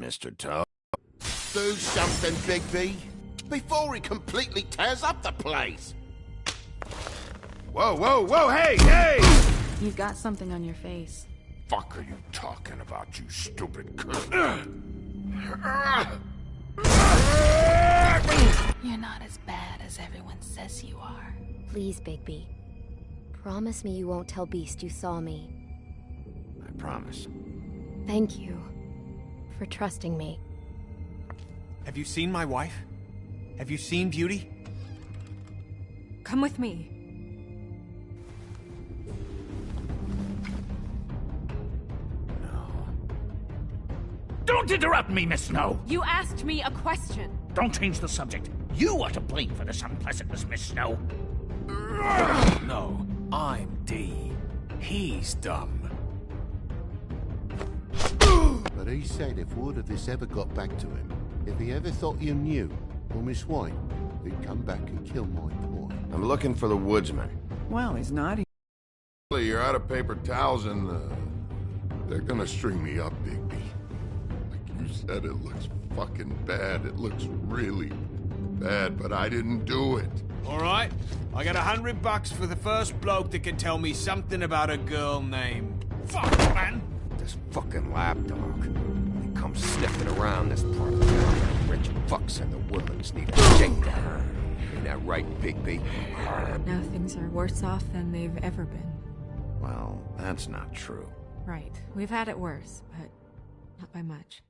Mr. Toad. Do something, Bigby, before he completely tears up the place. Whoa, whoa, whoa, hey, hey! You've got something on your face. Fuck are you talking about, you stupid cunt? You're not as bad as everyone says you are. Please, Bigby. Promise me you won't tell Beast you saw me. I promise. Thank you for trusting me. Have you seen my wife? Have you seen Beauty? Come with me. Don't interrupt me, Miss Snow! You asked me a question. Don't change the subject. You are to blame for this unpleasantness, Miss Snow. No, I'm D. He's dumb. But he said if word of this ever got back to him, if he ever thought you knew, or Miss White, he'd come back and kill my boy. I'm looking for the woodsman. Well, he's not here. You're out of paper towels and, they're gonna string me up, Bigby. Like you said, it looks fucking bad. It looks really bad, but I didn't do it. All right, I got $100 for the first bloke that can tell me something about a girl named... Fuck, man! This fucking lapdog. He comes sniffing around this part of the town. Rich fucks and the woodlands need a shakedown. Ain't that right, Bigby? Now things are worse off than they've ever been. Well, that's not true. Right. We've had it worse, but not by much.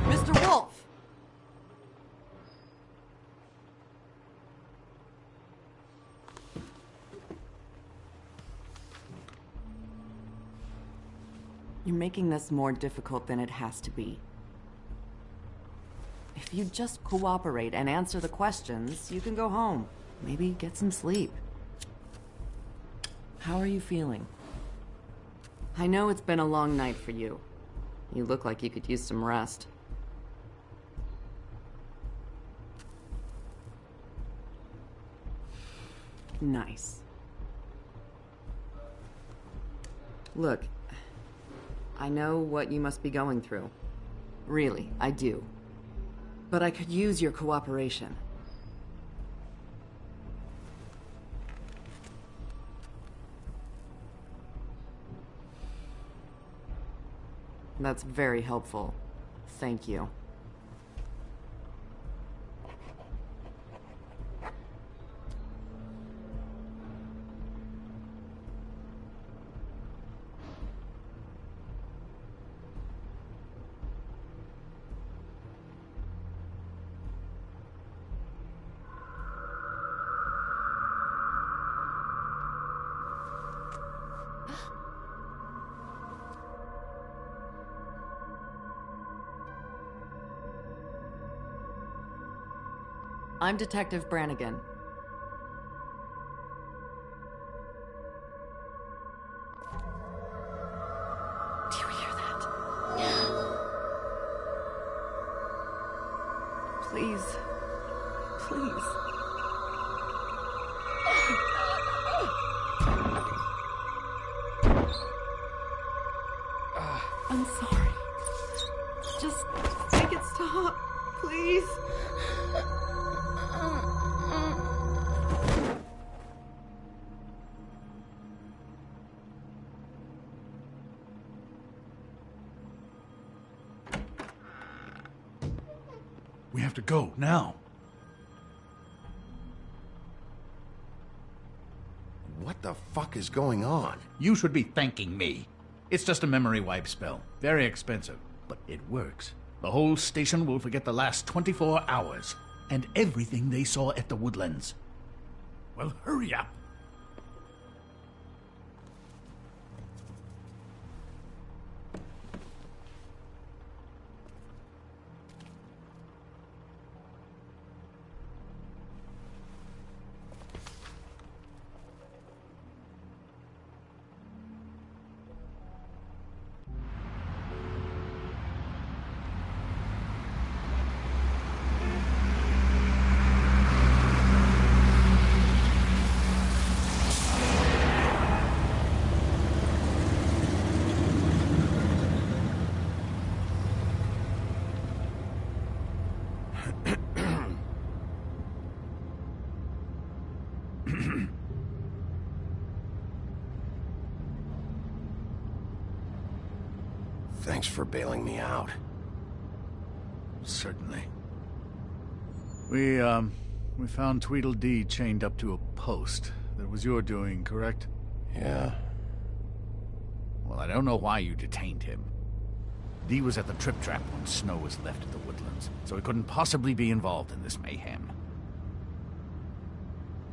Mr. Wolf! You're making this more difficult than it has to be. If you just cooperate and answer the questions, you can go home. Maybe get some sleep. How are you feeling? I know it's been a long night for you. You look like you could use some rest. Nice. Look, I know what you must be going through. Really, I do. But I could use your cooperation. That's very helpful. Thank you. I'm Detective Brannigan. Do you hear that? Please. Please. I'm sorry. Just make it stop, please. We have to go, now. What the fuck is going on? You should be thanking me. It's just a memory wipe spell. Very expensive, but it works. The whole station will forget the last 24 hours and everything they saw at the Woodlands. Well, hurry up. Thanks for bailing me out. Certainly. We found Tweedledee chained up to a post. That was your doing, correct? Yeah. Well, I don't know why you detained him. Dee was at the Trip Trap when Snow was left at the Woodlands, so he couldn't possibly be involved in this mayhem.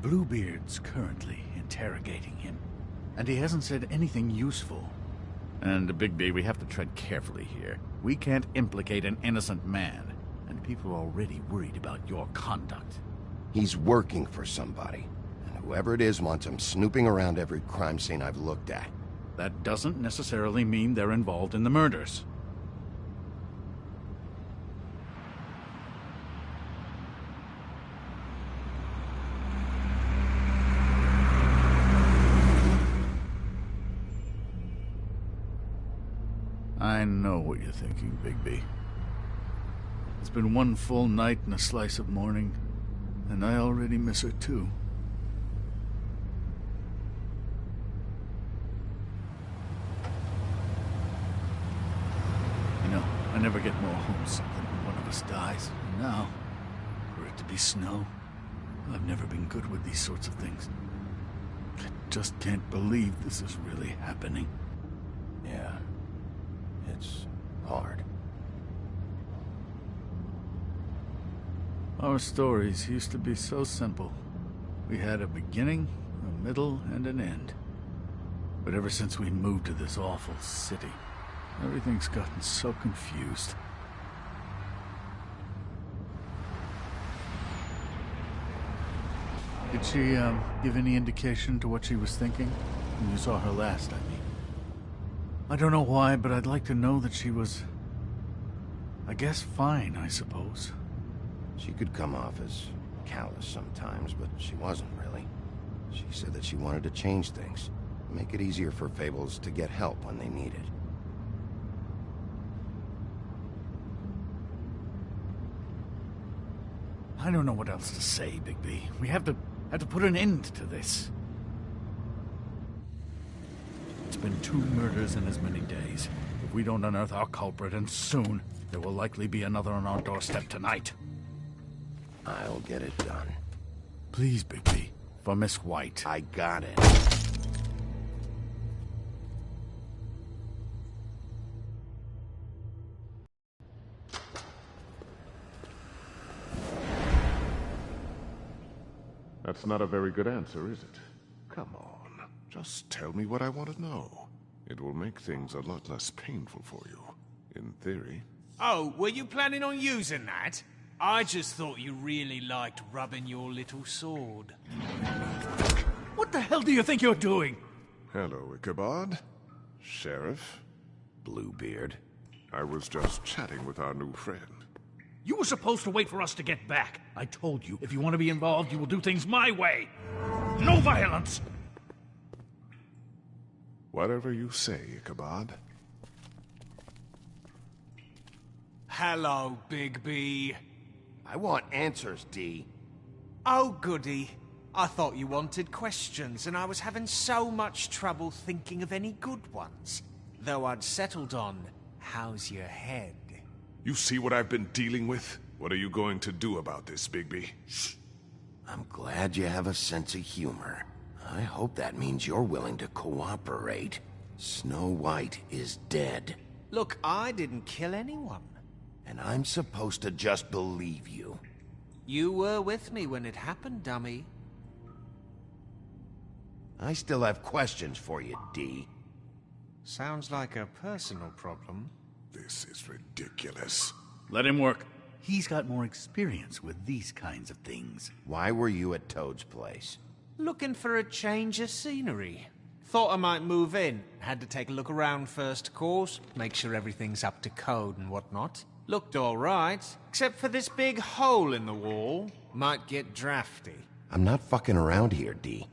Bluebeard's currently interrogating him, and he hasn't said anything useful. And, Bigby, we have to tread carefully here. We can't implicate an innocent man, and people are already worried about your conduct. He's working for somebody, and whoever it is wants him snooping around every crime scene I've looked at. That doesn't necessarily mean they're involved in the murders. I know what you're thinking, Bigby. It's been one full night and a slice of morning, and I already miss her too. You know, I never get more homesick than when one of us dies. And now, for it to be Snow, I've never been good with these sorts of things. I just can't believe this is really happening. Yeah. It's hard. Our stories used to be so simple. We had a beginning, a middle, and an end. But ever since we moved to this awful city, everything's gotten so confused. Did she, give any indication to what she was thinking? When you saw her last, I mean. I don't know why, but I'd like to know that she was... I guess fine, I suppose. She could come off as callous sometimes, but she wasn't really. She said that she wanted to change things, make it easier for Fables to get help when they need it. I don't know what else to say, Bigby. We have to put an end to this. It's been 2 murders in as many days. If we don't unearth our culprit, and soon, there will likely be another on our doorstep tonight. I'll get it done. Please, Bigby. For Miss White. I got it. That's not a very good answer, is it? Come on. Just tell me what I want to know. It will make things a lot less painful for you. In theory. Oh, were you planning on using that? I just thought you really liked rubbing your little sword. What the hell do you think you're doing? Hello, Ichabod. Sheriff. Bluebeard. I was just chatting with our new friend. You were supposed to wait for us to get back. I told you, if you want to be involved, you will do things my way. No violence! Whatever you say, Ichabod. Hello, Bigby. I want answers, Dee. Oh, goody. I thought you wanted questions, and I was having so much trouble thinking of any good ones. Though I'd settled on, how's your head? You see what I've been dealing with? What are you going to do about this, Bigby? I'm glad you have a sense of humor. I hope that means you're willing to cooperate. Snow White is dead. Look, I didn't kill anyone. And I'm supposed to just believe you. You were with me when it happened, dummy. I still have questions for you, D. Sounds like a personal problem. This is ridiculous. Let him work. He's got more experience with these kinds of things. Why were you at Toad's place? Looking for a change of scenery. Thought I might move in. Had to take a look around first, of course. Make sure everything's up to code and whatnot. Looked alright, except for this big hole in the wall. Might get drafty. I'm not fucking around here, D.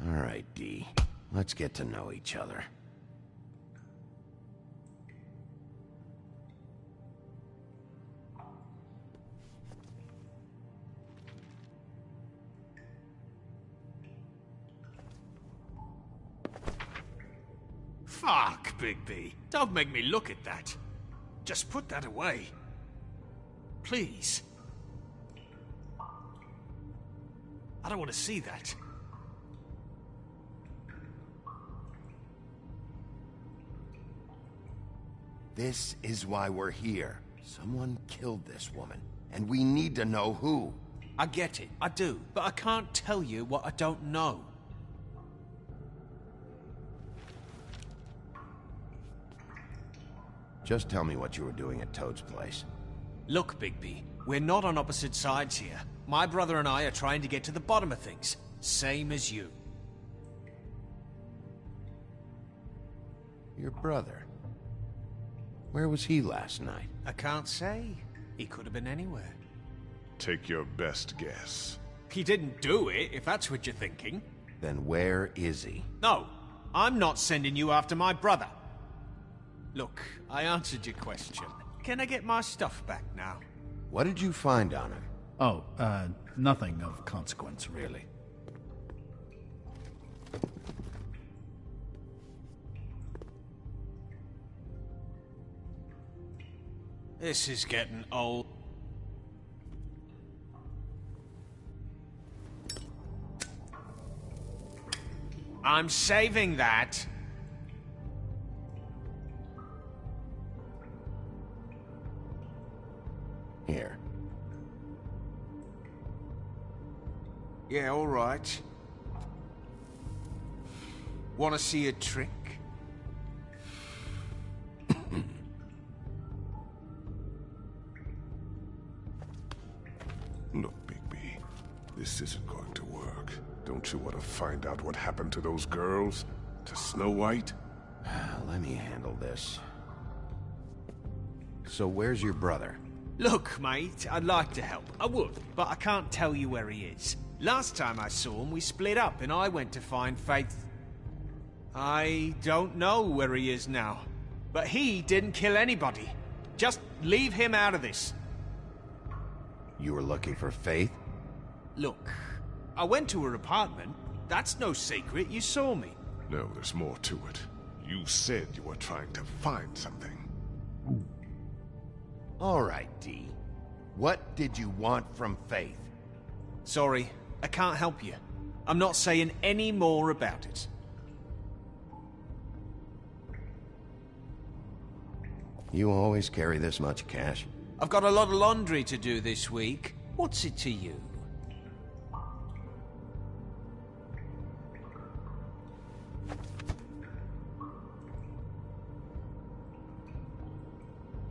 Alright, D. Let's get to know each other. Fuck, Bigby. Don't make me look at that. Just put that away. Please. I don't want to see that. This is why we're here. Someone killed this woman, and we need to know who. I get it, I do, but I can't tell you what I don't know. Just tell me what you were doing at Toad's place. Look, Bigby, we're not on opposite sides here. My brother and I are trying to get to the bottom of things. Same as you. Your brother? Where was he last night? I can't say. He could have been anywhere. Take your best guess. He didn't do it, if that's what you're thinking. Then where is he? No, I'm not sending you after my brother. Look, I answered your question. Can I get my stuff back now? What did you find on him? Oh, nothing of consequence, really. This is getting old. I'm saving that. Here. Yeah, all right. Want to see a trick? Look, Bigby, this isn't going to work. Don't you want to find out what happened to those girls? To Snow White? Let me handle this. So where's your brother? Look, mate, I'd like to help. I would, but I can't tell you where he is. Last time I saw him, we split up and I went to find Faith. I don't know where he is now. But he didn't kill anybody. Just leave him out of this. You were looking for Faith? Look, I went to her apartment. That's no secret. You saw me. No, there's more to it. You said you were trying to find something. All right, D. What did you want from Faith? Sorry, I can't help you. I'm not saying any more about it. You always carry this much cash? I've got a lot of laundry to do this week. What's it to you?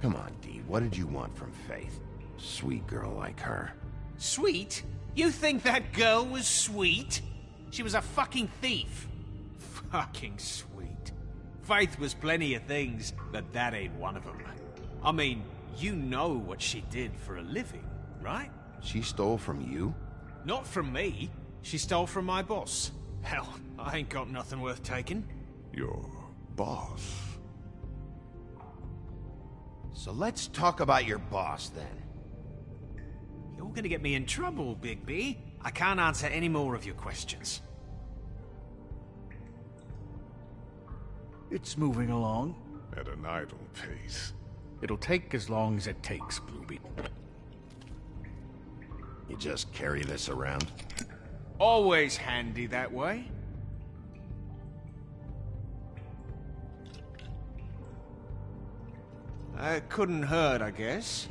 Come on, D. What did you want from Faith? Sweet girl like her. Sweet? You think that girl was sweet? She was a fucking thief. Fucking sweet. Faith was plenty of things, but that ain't one of them. I mean, you know what she did for a living, right? She stole from you? Not from me. She stole from my boss. Hell, I ain't got nothing worth taking. Your boss? So let's talk about your boss, then. You're gonna get me in trouble, Bigby. I can't answer any more of your questions. It's moving along. At an idle pace. It'll take as long as it takes, Blueby. You just carry this around? Always handy that way. It couldn't hurt, I guess.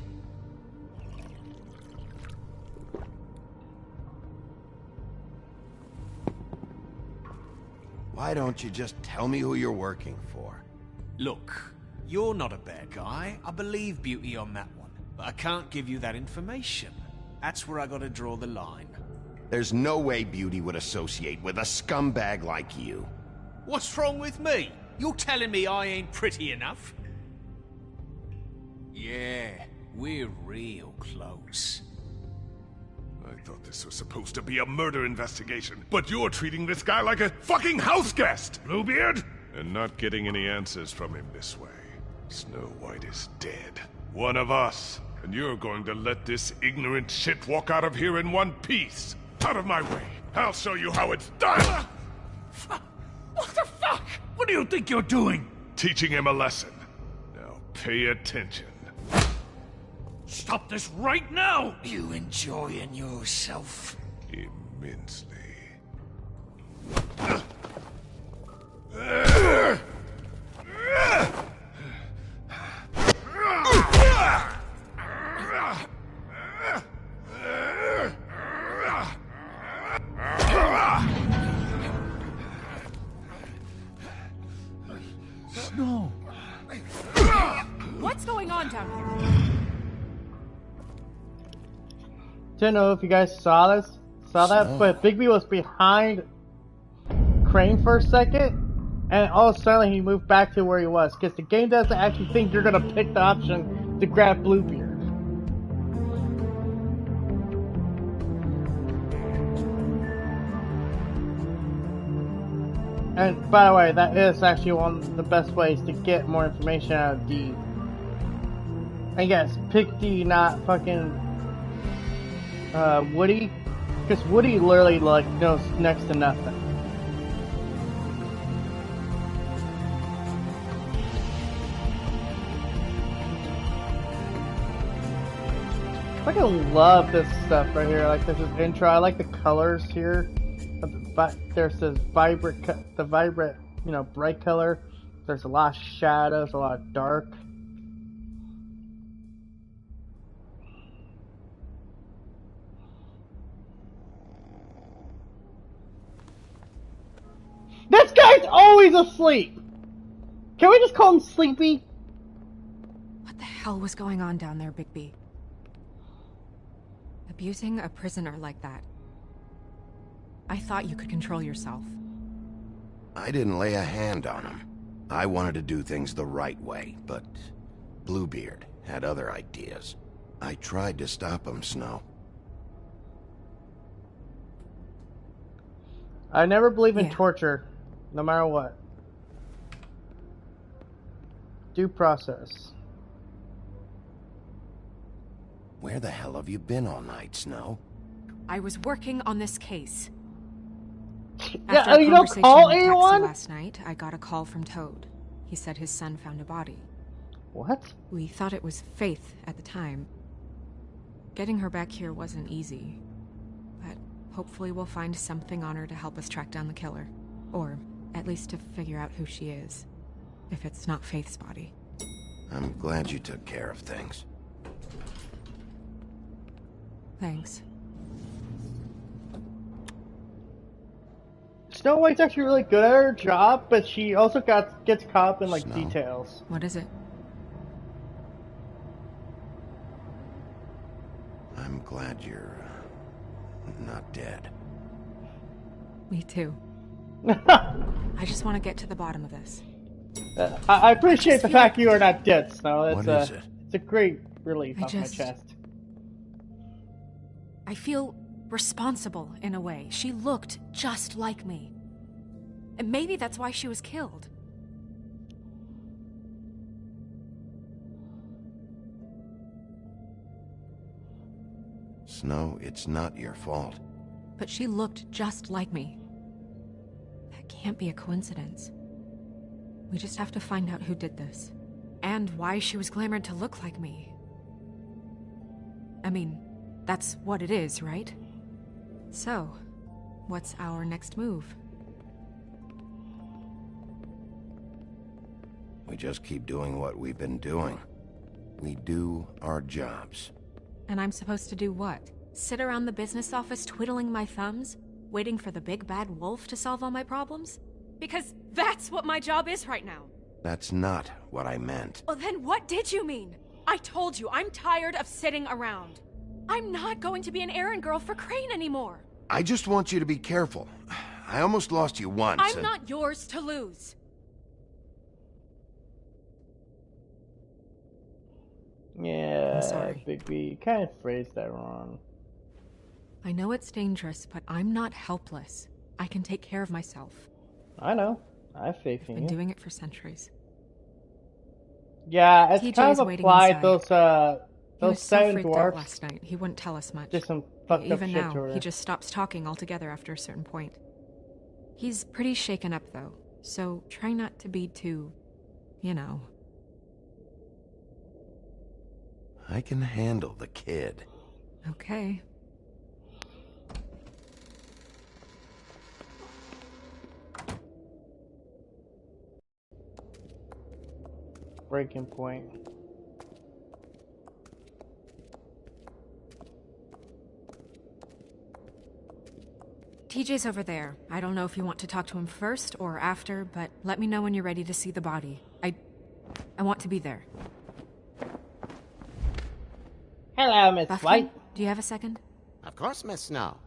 Why don't you just tell me who you're working for? Look, you're not a bad guy. I believe Beauty on that one. But I can't give you that information. That's where I gotta draw the line. There's no way Beauty would associate with a scumbag like you. What's wrong with me? You're telling me I ain't pretty enough? Yeah, we're real close. I thought this was supposed to be a murder investigation, but you're treating this guy like a fucking house guest, Bluebeard! And not getting any answers from him this way. Snow White is dead. One of us. And you're going to let this ignorant shit walk out of here in one piece. Out of my way. I'll show you how it's done! What the fuck? What do you think you're doing? Teaching him a lesson. Now pay attention. Stop this right now! You enjoying yourself? Immensely. Snow! What's going on down here? Don't know if you guys saw that, but Bigby was behind Crane for a second, and all of a sudden he moved back to where he was, because the game doesn't actually think you're gonna pick the option to grab Bluebeard. And by the way, that is actually one of the best ways to get more information out of D. And yes, pick D, not fucking Woody, because Woody literally like knows next to nothing. I fucking love this stuff right here. Like this is intro. I like the colors here. There's this vibrant, you know, bright color. There's a lot of shadows, a lot of dark. This guy's always asleep! Can we just call him Sleepy? What the hell was going on down there, Bigby? Abusing a prisoner like that. I thought you could control yourself. I didn't lay a hand on him. I wanted to do things the right way, but Bluebeard had other ideas. I tried to stop him, Snow. I never believe in torture, no matter what. Due process. Where the hell have you been all night, Snow? I was working on this case. Yeah, After a you don't conversation call in a taxi anyone? last night, I got a call from Toad. He said his son found a body. What? We thought it was Faith at the time. Getting her back here wasn't easy, but hopefully we'll find something on her to help us track down the killer. Or at least to figure out who she is, if it's not Faith's body. I'm glad you took care of things. Thanks. Snow White's actually really good at her job, but she also gets caught up in like details. What is it? I'm glad you're not dead. Me too. I just want to get to the bottom of this. I appreciate the fact you are not dead, Snow. What is it? It's a great relief off my chest. I feel responsible in a way. She looked just like me. And maybe that's why she was killed. Snow, it's not your fault. But she looked just like me. That can't be a coincidence. We just have to find out who did this. And why she was glamored to look like me. I mean, that's what it is, right? So, what's our next move? We just keep doing what we've been doing. We do our jobs. And I'm supposed to do what? Sit around the business office twiddling my thumbs, waiting for the big bad wolf to solve all my problems? Because that's what my job is right now. That's not what I meant. Well, then what did you mean? I told you, I'm tired of sitting around. I'm not going to be an errand girl for Crane anymore. I just want you to be careful. I almost lost you once. I'm not yours to lose. Yeah, I'm sorry. Bigby, you kind of phrased that wrong. I know it's dangerous, but I'm not helpless. I can take care of myself. I know. I have faith in Been you. doing it for centuries. Yeah, it's TJ's kind of waiting applied inside. He those was so seven freaked out dwarfs. last night. He wouldn't tell us much. Did some fucked up Even shit now, to her. he just stops talking altogether after a certain point. He's pretty shaken up, though, so try not to be too, you know. I can handle the kid. Okay. Breaking point. TJ's over there. I don't know if you want to talk to him first or after, but let me know when you're ready to see the body. I want to be there. Hello, Miss Buffkin, White. do you have a second? Of course, Miss Snow.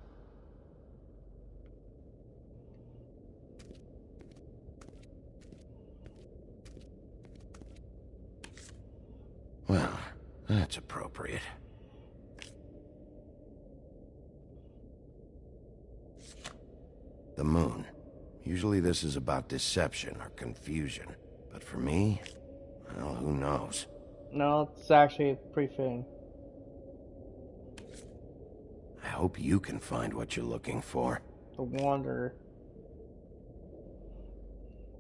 Well, that's appropriate. The moon. Usually this is about deception or confusion. But for me, well, who knows? No, it's actually pretty fitting. I hope you can find what you're looking for. The Wanderer.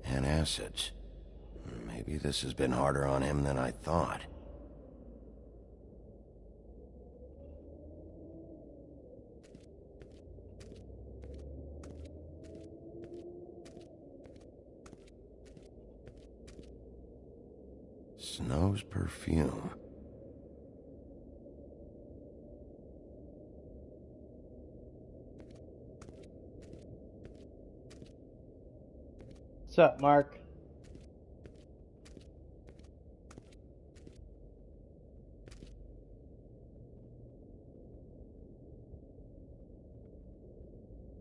And acids. Maybe this has been harder on him than I thought. Snow's perfume. What's up, Mark?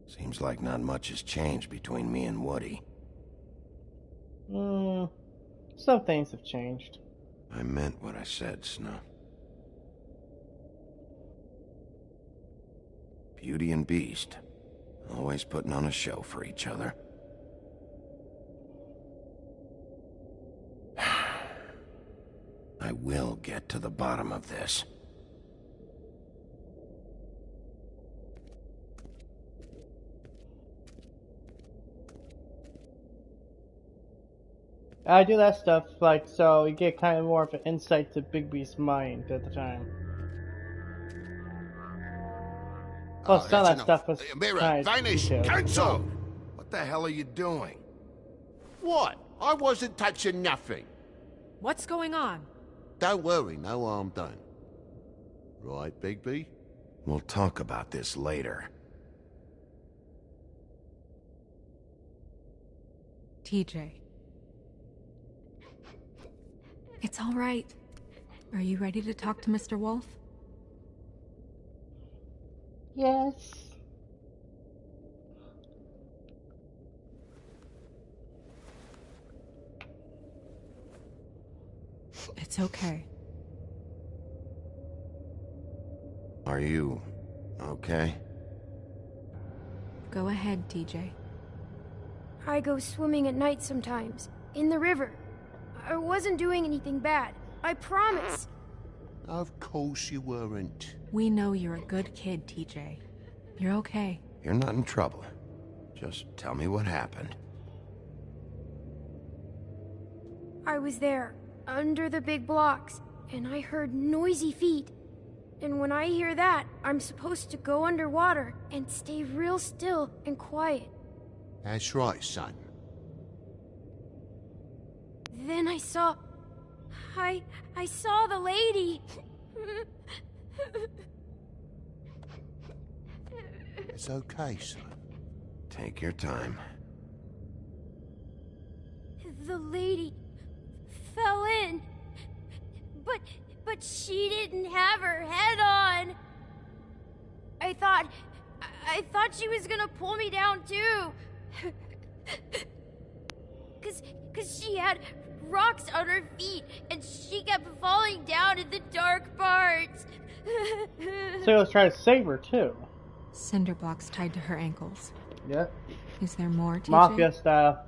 Seems like not much has changed between me and Woody. Some things have changed. I meant what I said, Snow. Beauty and Beast. Always putting on a show for each other. I will get to the bottom of this. I do that stuff, like, so you get kind of more of an insight to Bigby's mind at the time. Well, some of that stuff was Mira, kind of vanish! detailed. Cancel! What the hell are you doing? What? I wasn't touching nothing. What's going on? Don't worry, no harm done. Right, Bigby? We'll talk about this later. TJ. It's all right. Are you ready to talk to Mr. Wolf? Yes. It's okay. Are you okay? Go ahead, TJ. I go swimming at night sometimes, in the river. I wasn't doing anything bad. I promise. Of course you weren't. We know you're a good kid, TJ. You're okay. You're not in trouble. Just tell me what happened. I was there, under the big blocks, and I heard noisy feet. And when I hear that, I'm supposed to go underwater and stay real still and quiet. That's right, son. Then I saw the lady. It's okay, son. Take your time. The lady fell in. But she didn't have her head on. I thought she was gonna pull me down too. Cause she had rocks on her feet and she kept falling down in the dark parts. So he was trying to save her too. Cinder blocks tied to her ankles. Yep. Is there more, TJ? Mafia style.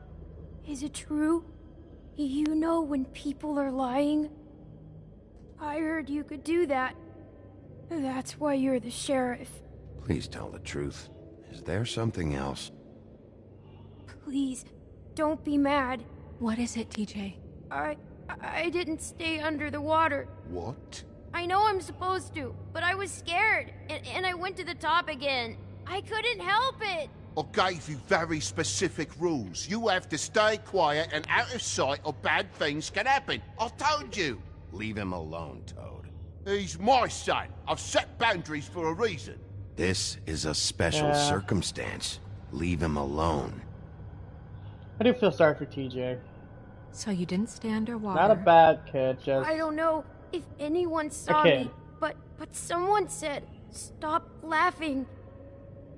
Is it true? You know when people are lying? I heard you could do that. That's why you're the sheriff. Please tell the truth. Is there something else? Please, don't be mad. What is it, TJ? I didn't stay under the water. What? I know I'm supposed to, but I was scared, and I went to the top again. I couldn't help it. I gave you very specific rules. You have to stay quiet and out of sight or bad things can happen. I told you. Leave him alone, Toad. He's my son. I've set boundaries for a reason. This is a special circumstance. Leave him alone. I do feel sorry for TJ. So you didn't stay underwater? Not a bad kid, just... I don't know if anyone saw me, but someone said, "Stop laughing."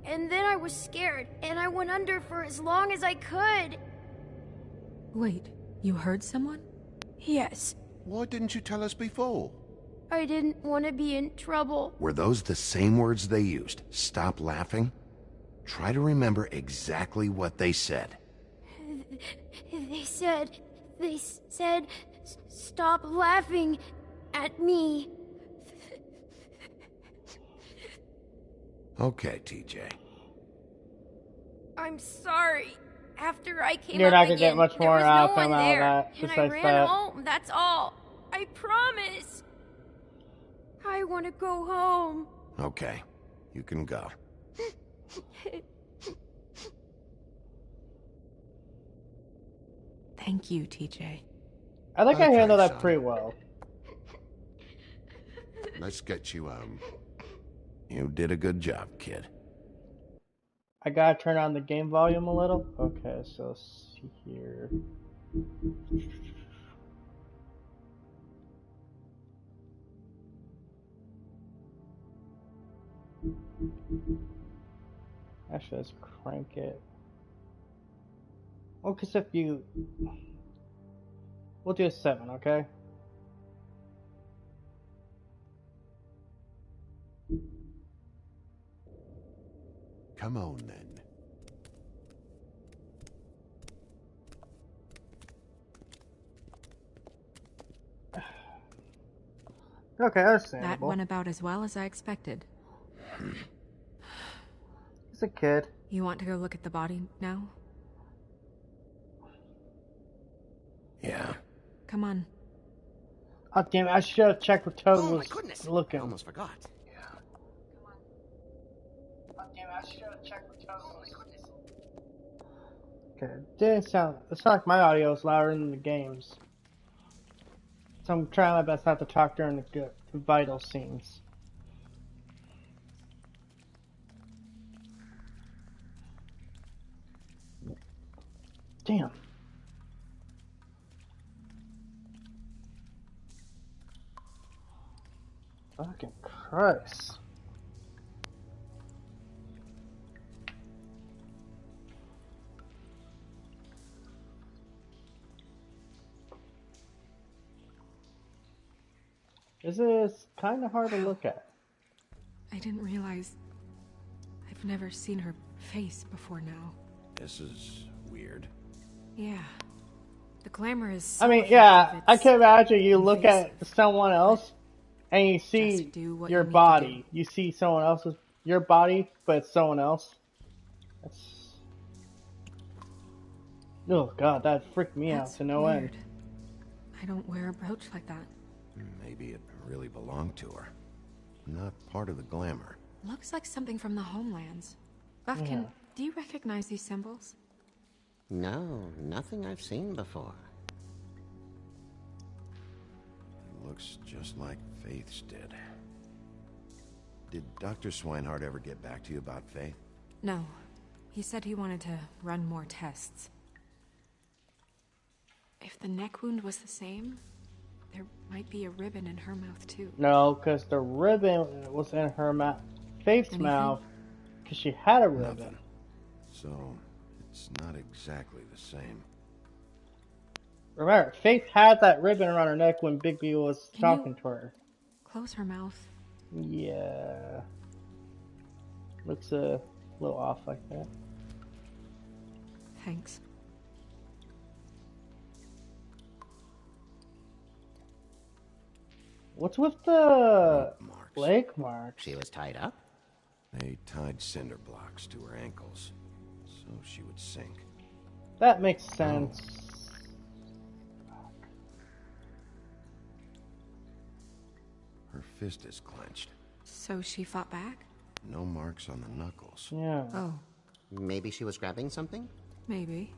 And then I was scared, and I went under for as long as I could. Wait, you heard someone? Yes. Why didn't you tell us before? I didn't want to be in trouble. Were those the same words they used? Stop laughing? Try to remember exactly what they said. They said, "Stop laughing at me." Okay, TJ. I'm sorry. After I came You're up not gonna again, get much there more was out no from one all there, that, and I besides ran that. home, that's all. I promise. I want to go home. Okay, you can go. Thank you, TJ. I think I Okay, handled that son. pretty well. Let's get you home. You did a good job, kid. I gotta turn on the game volume a little. Okay, so let's see here. Actually, let's crank it. Well, because if you... We'll do a 7, okay? Come on, then. Okay, That understandable. went about as well as I expected. He's a kid. You want to go look at the body now? Yeah. Come on. Oh, damn it, I should have checked where Toad Oh, my was goodness. looking. I almost forgot. Oh, damn it, I should have checked where Toad was looking. Okay, didn't sound... It's not like my audio is louder than the game's. So I'm trying my best not to talk during the vital scenes. Damn. Fucking Christ. This is kind of hard to look at. I didn't realize... I've never seen her face before now. This is weird. Yeah. The glamour is I so mean, yeah, effective, I it's can imagine you look invasive. at someone else and you see Just do what your you need to body. You see someone else's, your body, but it's someone else. That's... Oh god, that freaked me That's out to no weird. end. I don't wear a brooch like that. Maybe it really belonged to her. not part of the glamour. Looks like something from the homelands. Buffkin, do you recognize these symbols? No, nothing I've seen before. It looks just like Faith's did. Did Dr. Swinehart ever get back to you about Faith? No. He said he wanted to run more tests. If the neck wound was the same, there might be a ribbon in her mouth too. No, because the ribbon was in her mouth, Faith's mouth, because she had a ribbon. Nothing. So, it's not exactly the same. Remember, Faith had that ribbon around her neck when Bigby was talking to her. Close her mouth. Yeah. Looks a little off like that. Thanks. What's with the leg marks? She was tied up? They tied cinder blocks to her ankles, so she would sink. That makes sense. Her fist is clenched. So she fought back? No marks on the knuckles. Yeah. Oh. Maybe she was grabbing something? Maybe.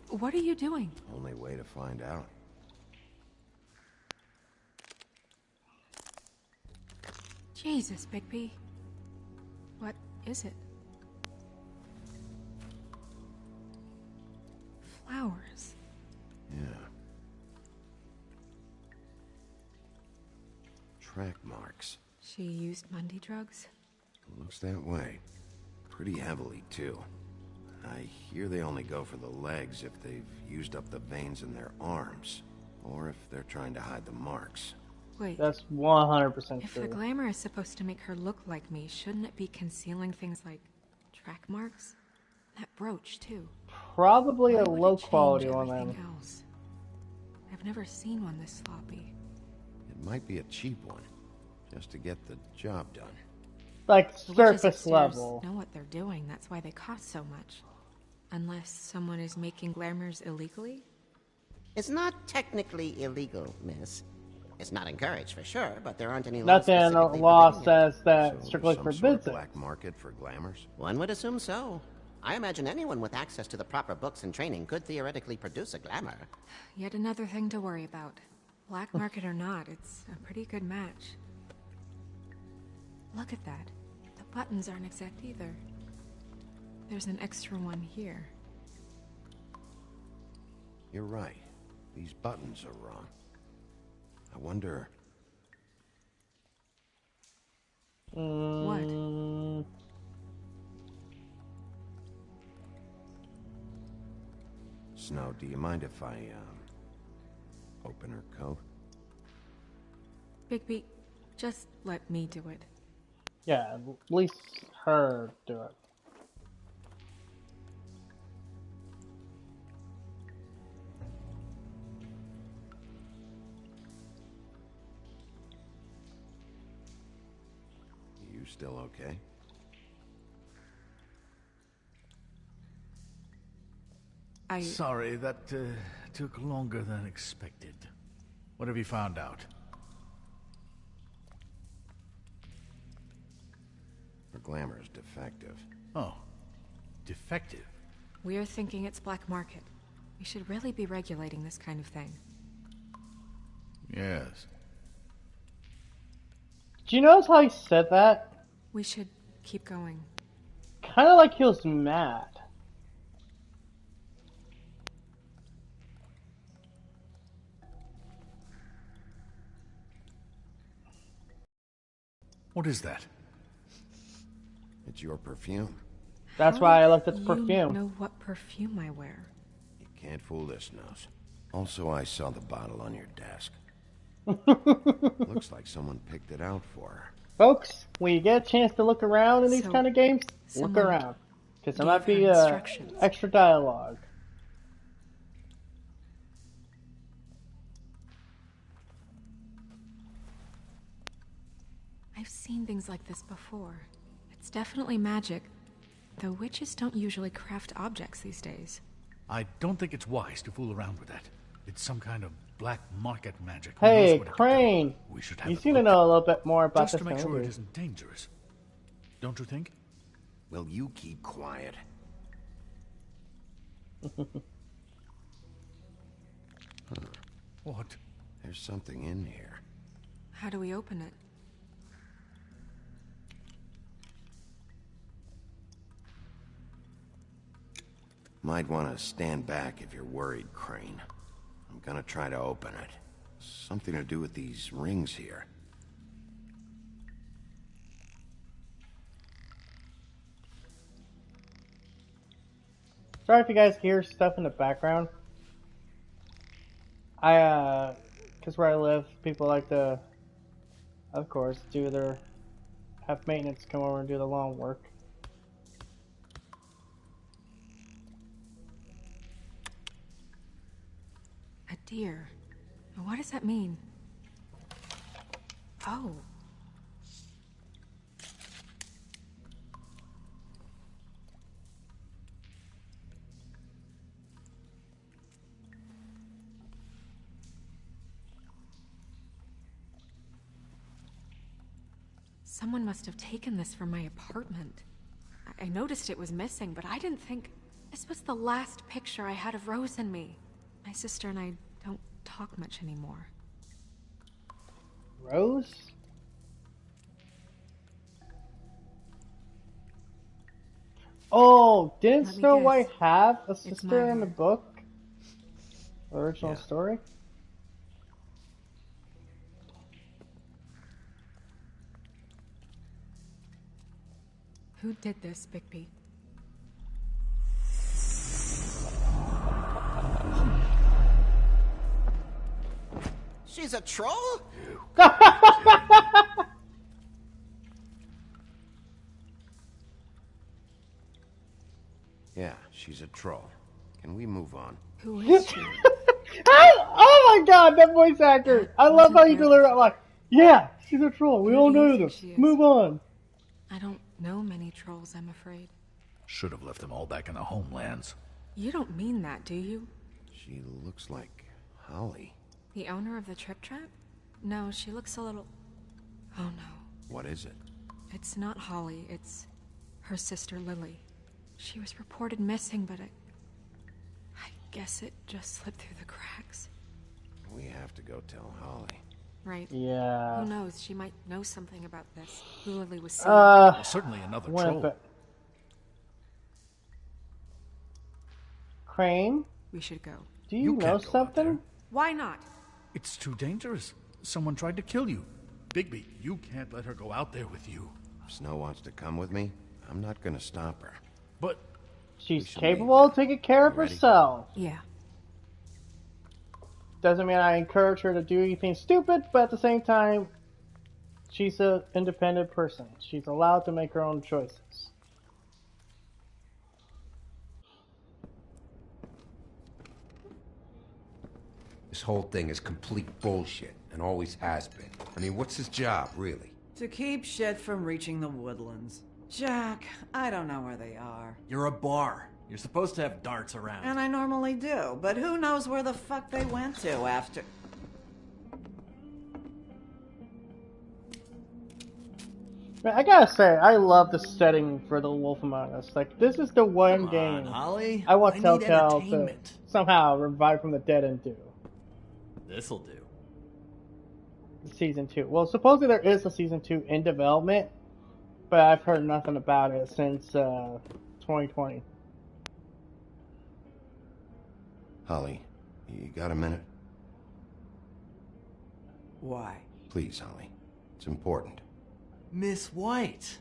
What are you doing? Only way to find out. Jesus, Bigby. What is it? Flowers. Yeah. Track marks. She used Mundy drugs? Looks that way. Pretty heavily, too. I hear they only go for the legs if they've used up the veins in their arms, or if they're trying to hide the marks. Wait. That's 100% If true. the glamour is supposed to make her look like me, shouldn't it be concealing things like track marks? That brooch, too. Probably Why a would it low change quality one everything then. else? I've never seen one this sloppy. It might be a cheap one, just to get the job done. Like The witches surface upstairs level. know what they're doing. That's why they cost so much. Unless someone is making glamours illegally? It's not technically illegal, miss. It's not encouraged for sure, but there aren't any laws Nothing in the specifically law forbidding it. says that So strictly some sort of forbids it. black market for glamours? One would assume so. I imagine anyone with access to the proper books and training could theoretically produce a glamour. Yet another thing to worry about. Black market or not, it's a pretty good match. Look at that. The buttons aren't exact either. There's an extra one here. You're right. These buttons are wrong. I wonder... What? Snow, do you mind if I, open her coat? Bigby, just let me do it. Yeah, at least her do it. You still okay? Sorry, that took longer than expected. What have you found out? Her glamour is defective. Oh, defective. We're thinking it's black market. We should really be regulating this kind of thing. Yes. Do you notice how he said that? We should keep going. Kind of like he was mad. What is that? It's your perfume. That's How why do I looked at the you perfume. know what perfume I wear? You can't fool this nose. Also, I saw the bottle on your desk. Looks like someone picked it out for her. Folks, when you get a chance to look around in these So, kind of games, look someone around. Because there gave might be her instructions. extra dialogue. I've seen things like this before. It's definitely magic. The witches don't usually craft objects these days. I don't think it's wise to fool around with that. It's some kind of black market magic. Who knows Hey, what it could Crane! do? We should have You it seem to looked know at. a little bit more about Just this to make than sure we it do. isn't dangerous. Don't you think? Will you keep quiet? What? There's something in here. How do we open it? Might want to stand back if you're worried, Crane. I'm gonna try to open it. Something to do with these rings here. Sorry if you guys hear stuff in the background. Because where I live, people like to, of course, have maintenance come over and do the lawn work. A deer. What does that mean? Oh. Someone must have taken this from my apartment. I noticed it was missing, but I didn't think this was the last picture I had of Rose and me. My sister and I don't talk much anymore. Rose? Oh, didn't Let me Snow guess. White have a It's sister in the Myra. book? The original Yeah. story? Who did this, Bigby? She's a troll? Yeah, she's a troll. Can we move on? Who is she? Oh my god, that voice actor! I love how you deliver it like, yeah, she's a troll. We Who all do you know think this. she is? Move on. I don't know many trolls, I'm afraid. Should have left them all back in the homelands. You don't mean that, do you? She looks like Holly. The owner of the Trip Trap? No, she looks a little... Oh no. What is it? It's not Holly, it's her sister Lily. She was reported missing, but I guess it just slipped through the cracks. We have to go tell Holly. Right. Yeah. Who knows? She might know something about this. Who Lily was seeing. Well, certainly another What troll. about- Crane, We should go. do you, know can't go out something? there. Why not? It's too dangerous. Someone tried to kill you. Bigby, you can't let her go out there with you. If Snow wants to come with me, I'm not gonna stop her. But She's should capable of taking care of You ready? herself. Yeah. Doesn't mean I encourage her to do anything stupid, but at the same time, she's an independent person. She's allowed to make her own choices. This whole thing is complete bullshit, and always has been. I mean, what's his job, really? To keep shit from reaching the woodlands. Jack, I don't know where they are. You're a bar. You're supposed to have darts around. And I normally do, but who knows where the fuck they went to after... Man, I gotta say, I love the setting for The Wolf Among Us. Like, this is the one Come game on, Holly. I want I need Telltale to entertainment. somehow revive from the dead and do. This'll do. Season 2. Well, supposedly there is a Season 2 in development, but I've heard nothing about it since 2020. Holly, you got a minute? Why? Please, Holly. It's important. Miss White,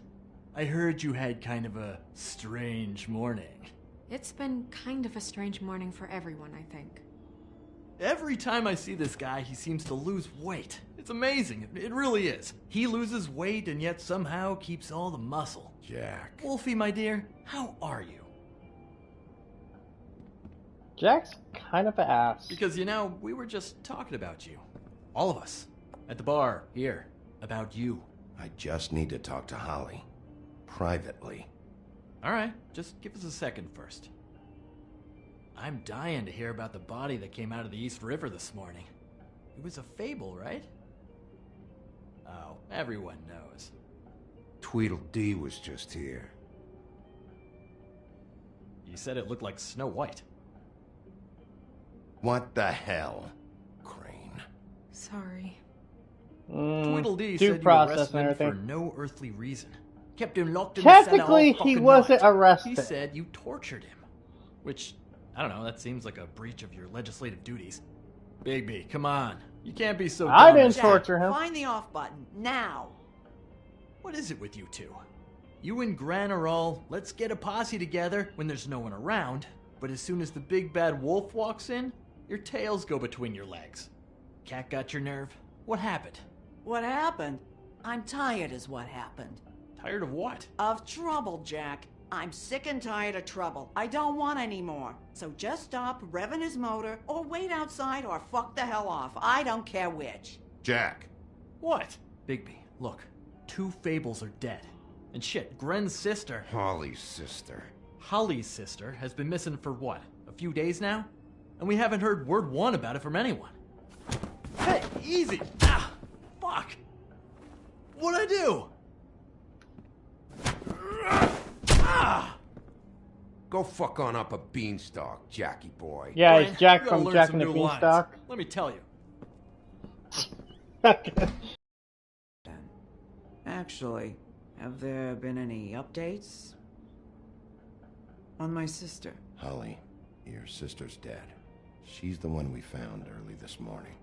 I heard you had kind of a strange morning. It's been kind of a strange morning for everyone, I think. Every time I see this guy, he seems to lose weight. It's amazing. It really is. He loses weight and yet somehow keeps all the muscle. Jack. Wolfie, my dear, how are you? Jack's kind of an ass. Because, you know, we were just talking about you. All of us. At the bar, here. About you. I just need to talk to Holly. Privately. Alright, just give us a second first. I'm dying to hear about the body that came out of the East River this morning. It was a fable, right? Oh, everyone knows. Tweedledee was just here. You said it looked like Snow White. What the hell, Crane? Sorry. Tweedledee due said you process arrested and him for everything. no earthly reason. Kept him locked in the cellar Technically, all he fucking wasn't night. arrested. He said you tortured him. Which, I don't know, that seems like a breach of your legislative duties. Bigby, come on. You can't be so I dumb didn't as- torture him. Find the off button, now! What is it with you two? You and Gran are all, let's get a posse together when there's no one around, but as soon as the big bad wolf walks in, your tails go between your legs. Cat got your nerve? What happened? What happened? I'm tired is what happened. Tired of what? Of trouble, Jack. I'm sick and tired of trouble. I don't want any more. So just stop revving his motor, or wait outside, or fuck the hell off. I don't care which. Jack. What? Bigby, look. 2 fables are dead. And shit, Gren's sister... Holly's sister. Holly's sister has been missing for what? A few days now? And we haven't heard word one about it from anyone. Hey, easy! Ah! Fuck! What'd I do? Ah! Go fuck on up a beanstalk, Jackie boy. Yeah, Brian, it's Jack you gotta from learn Jack some and the new lines. Beanstalk. Let me tell you. Actually, have there been any updates? On my sister. Holly, your sister's dead. She's the one we found early this morning.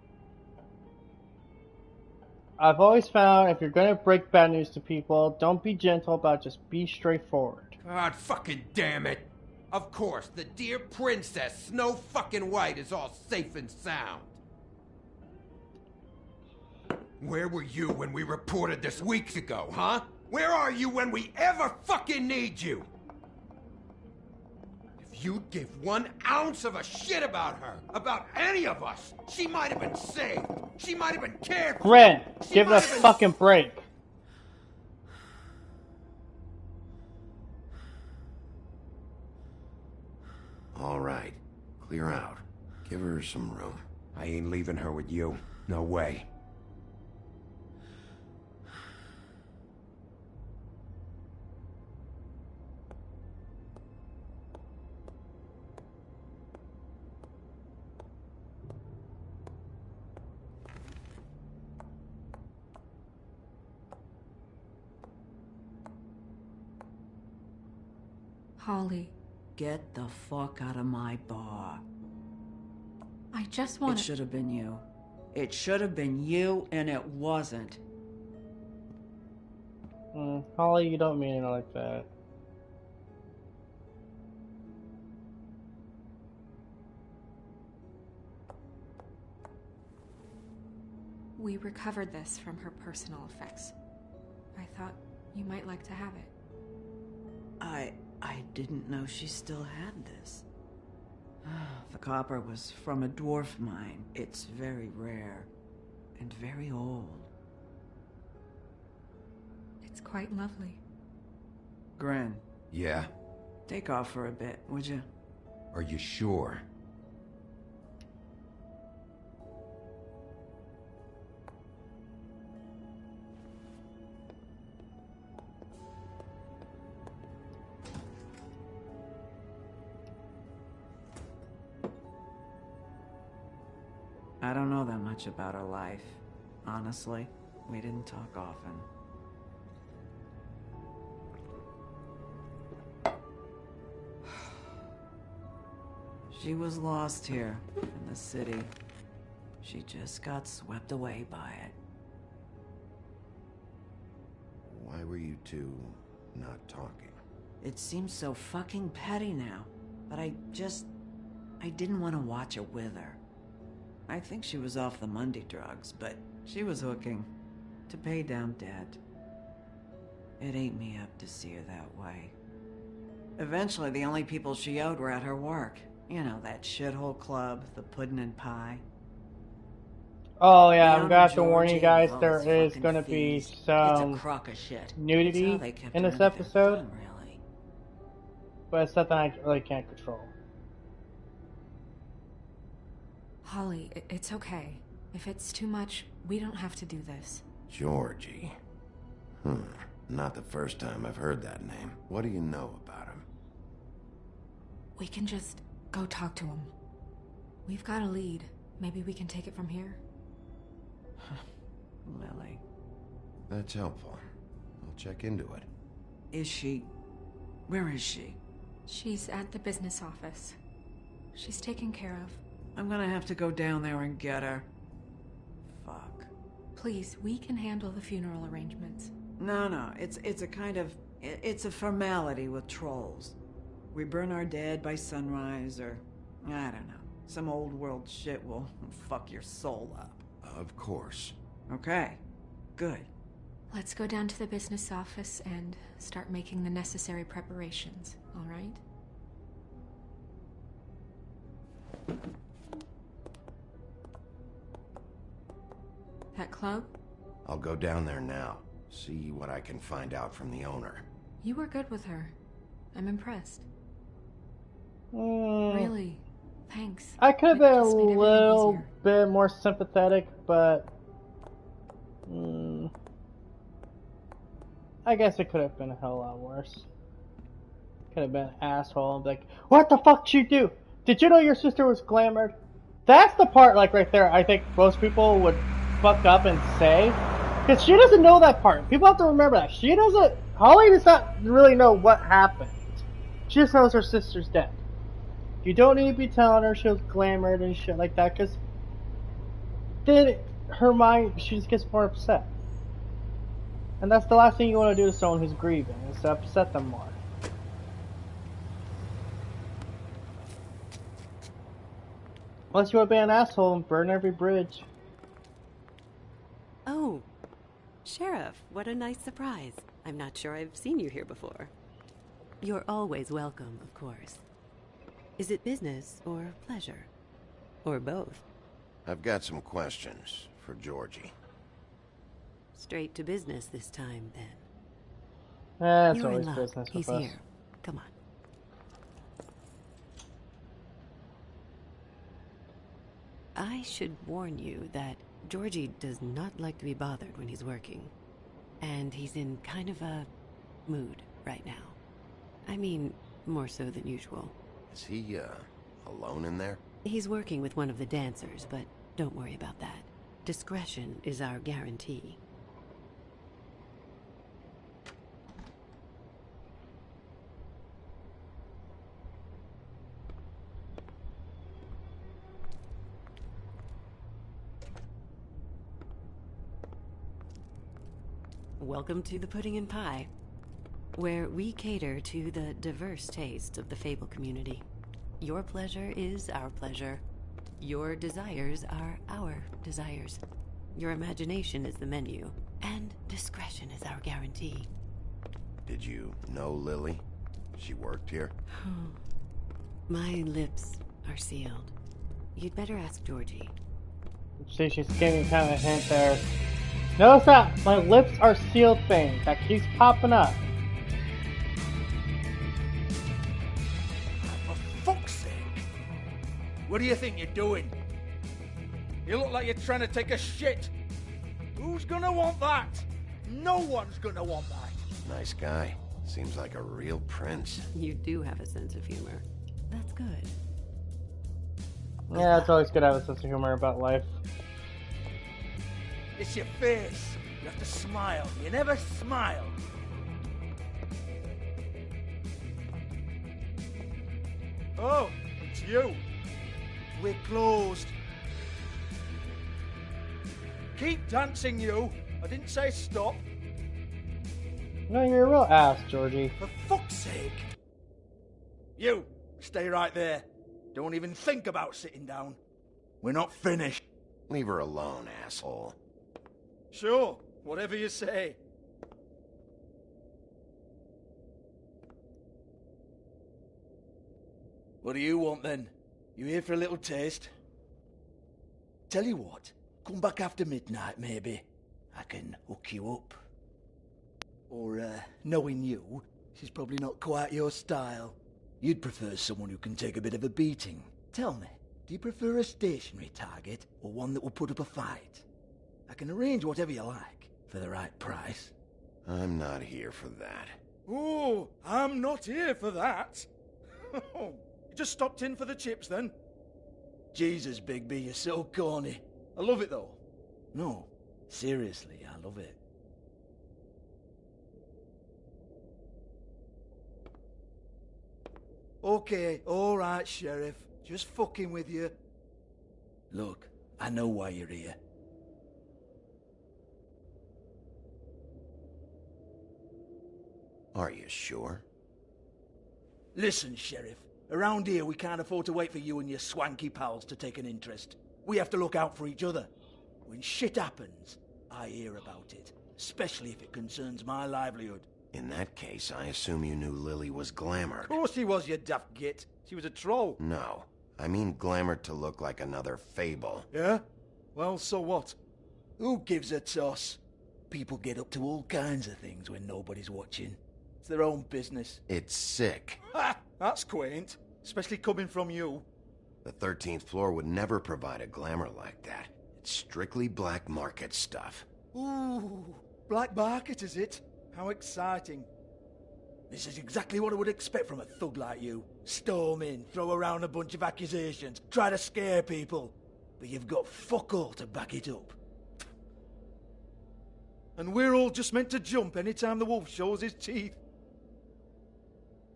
I've always found if you're gonna break bad news to people, don't be gentle about it, just be straightforward. God fucking damn it. Of course, the dear princess, Snow fucking White, is all safe and sound. Where were you when we reported this weeks ago, huh? Where are you when we ever fucking need you? If you'd give 1 ounce of a shit about her, about any of us, she might have been saved. She might have been cared for. Gren, She give it might a have been... fucking break. All right. Clear out. Give her some room. I ain't leaving her with you. No way. Holly, Get the fuck out of my bar. I just It want should have been you. It should have been you, and it wasn't. Holly, you don't mean it like that. We recovered this from her personal effects. I thought you might like to have it. I didn't know she still had this. The copper was from a dwarf mine. It's very rare and very old. It's quite lovely. Gren, Yeah? take off for a bit, would you? Are you sure? I don't know that much about her life. Honestly, we didn't talk often. She was lost here in the city. She just got swept away by it. Why were you two not talking? It seems so fucking petty now, but I didn't want to watch it with her. I think she was off the Monday drugs, but she was hooking to pay down debt. It ate me up to see her that way. Eventually, the only people she owed were at her work. You know, that shithole club, the Puddin' and Pie. Oh yeah, I'm The gonna have to owner, warn you Georgie, guys, loves there is fucking gonna be fees. It's some a crock of shit. nudity It's how they kept in this everything episode. fun, really. but it's something I really can't control. Holly, it's okay. If it's too much, we don't have to do this. Georgie. Not the first time I've heard that name. What do you know about him? We can just go talk to him. We've got a lead. Maybe we can take it from here? Lily. That's helpful. I'll check into it. Is she... Where is she? She's at the business office. She's taken care of. I'm gonna have to go down there and get her. Fuck. Please, we can handle the funeral arrangements. No, it's a kind of... It's a formality with trolls. We burn our dead by sunrise, or... I don't know. Some old world shit will fuck your soul up. Of course. Okay. Good. Let's go down to the business office and start making the necessary preparations, all right? That club? I'll go down there now. See what I can find out from the owner. You were good with her. I'm impressed. Really? Thanks. I could have been a little bit more sympathetic, but... I guess it could have been a hell of a lot worse. Could have been an asshole. Like, what the fuck did you do? Did you know your sister was glamored? That's the part, like, right there, I think most people would fuck up and say. Because she doesn't know that part. People have to remember that. She doesn't... Holly does not really know what happened. She just knows her sister's dead. You don't need to be telling her she was glamored and shit like that, because then her mind, she just gets more upset. And that's the last thing you want to do to someone who's grieving, is to upset them more. Unless you want to be an asshole and burn every bridge. Oh, Sheriff, what a nice surprise. I'm not sure I've seen you here before. You're always welcome, of course. Is it business or pleasure? Or both? I've got some questions for Georgie. Straight to business this time, then. That's You're always in luck. business with He's us. here. Come on. I should warn you that Georgie does not like to be bothered when he's working. And he's in kind of a mood right now. I mean, more so than usual. Is he, alone in there? He's working with one of the dancers, but don't worry about that. Discretion is our guarantee. Welcome to the Pudding and Pie, where we cater to the diverse tastes of the Fable community. Your pleasure is our pleasure. Your desires are our desires. Your imagination is the menu, and discretion is our guarantee. Did you know Lily? She worked here? My lips are sealed. You'd better ask Georgie. See, she's giving kind of a hint there. Notice that my lips are sealed thing that keeps popping up. For fuck's sake! What do you think you're doing? You look like you're trying to take a shit. Who's gonna want that? No one's gonna want that. Nice guy. Seems like a real prince. You do have a sense of humor. That's good. Yeah, it's always good to have a sense of humor about life. It's your face. You have to smile. You never smile. Oh, it's you. We're closed. Keep dancing, you. I didn't say stop. No, you're a real ass, Georgie. For fuck's sake. You, stay right there. Don't even think about sitting down. We're not finished. Leave her alone, asshole. Sure, whatever you say. What do you want then? You here for a little taste? Tell you what, come back after midnight maybe. I can hook you up. Or, knowing you, she's probably not quite your style. You'd prefer someone who can take a bit of a beating. Tell me, do you prefer a stationary target or one that will put up a fight? I can arrange whatever you like for the right price. I'm not here for that. Oh, I'm not here for that. You just stopped in for the chips then? Jesus, Bigby, you're so corny. I love it though. No, seriously, I love it. Okay, alright, Sheriff. Just fucking with you. Look, I know why you're here. Are you sure? Listen, Sheriff. Around here, we can't afford to wait for you and your swanky pals to take an interest. We have to look out for each other. When shit happens, I hear about it. Especially if it concerns my livelihood. In that case, I assume you knew Lily was glamored. Of course she was, you daft git. She was a troll. No. I mean glamored to look like another fable. Yeah? Well, so what? Who gives a toss? People get up to all kinds of things when nobody's watching. It's their own business. It's sick. Ha! That's quaint. Especially coming from you. The 13th floor would never provide a glamour like that. It's strictly black market stuff. Ooh, black market is it? How exciting. This is exactly what I would expect from a thug like you. Storm in, throw around a bunch of accusations, try to scare people. But you've got fuck all to back it up. And we're all just meant to jump any time the wolf shows his teeth.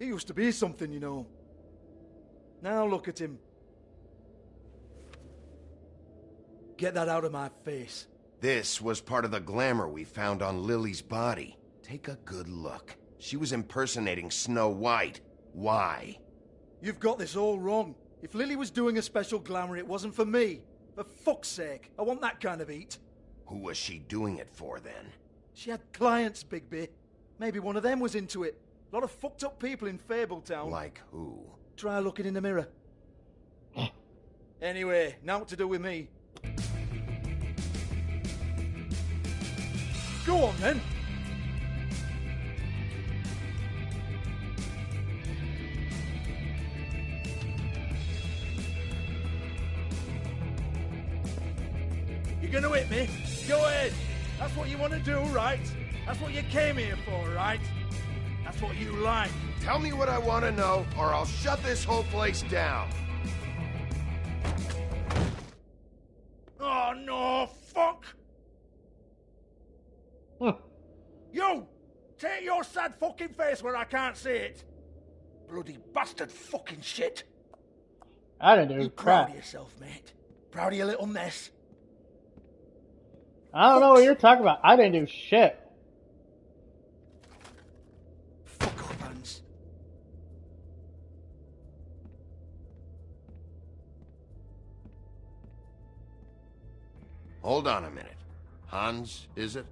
He used to be something, you know. Now look at him. Get that out of my face. This was part of the glamour we found on Lily's body. Take a good look. She was impersonating Snow White. Why? You've got this all wrong. If Lily was doing a special glamour, it wasn't for me. For fuck's sake, I want that kind of eat. Who was she doing it for, then? She had clients, Bigby. Maybe one of them was into it. A lot of fucked up people in Fabletown. Like who? Try looking in the mirror. Anyway, now what to do with me? Go on, then. You're gonna hit me? Go ahead. That's what you want to do, right? That's what you came here for, right? That's what you like. Tell me what I want to know, or I'll shut this whole place down. Oh, no, fuck! You! Take your sad fucking face where I can't see it! Bloody bastard fucking shit! I didn't do You crap. proud of yourself, mate? Proud of your little mess? I don't know what you're talking about. I didn't do shit. Fuck off, Hans. Hold on a minute. Hans, is it?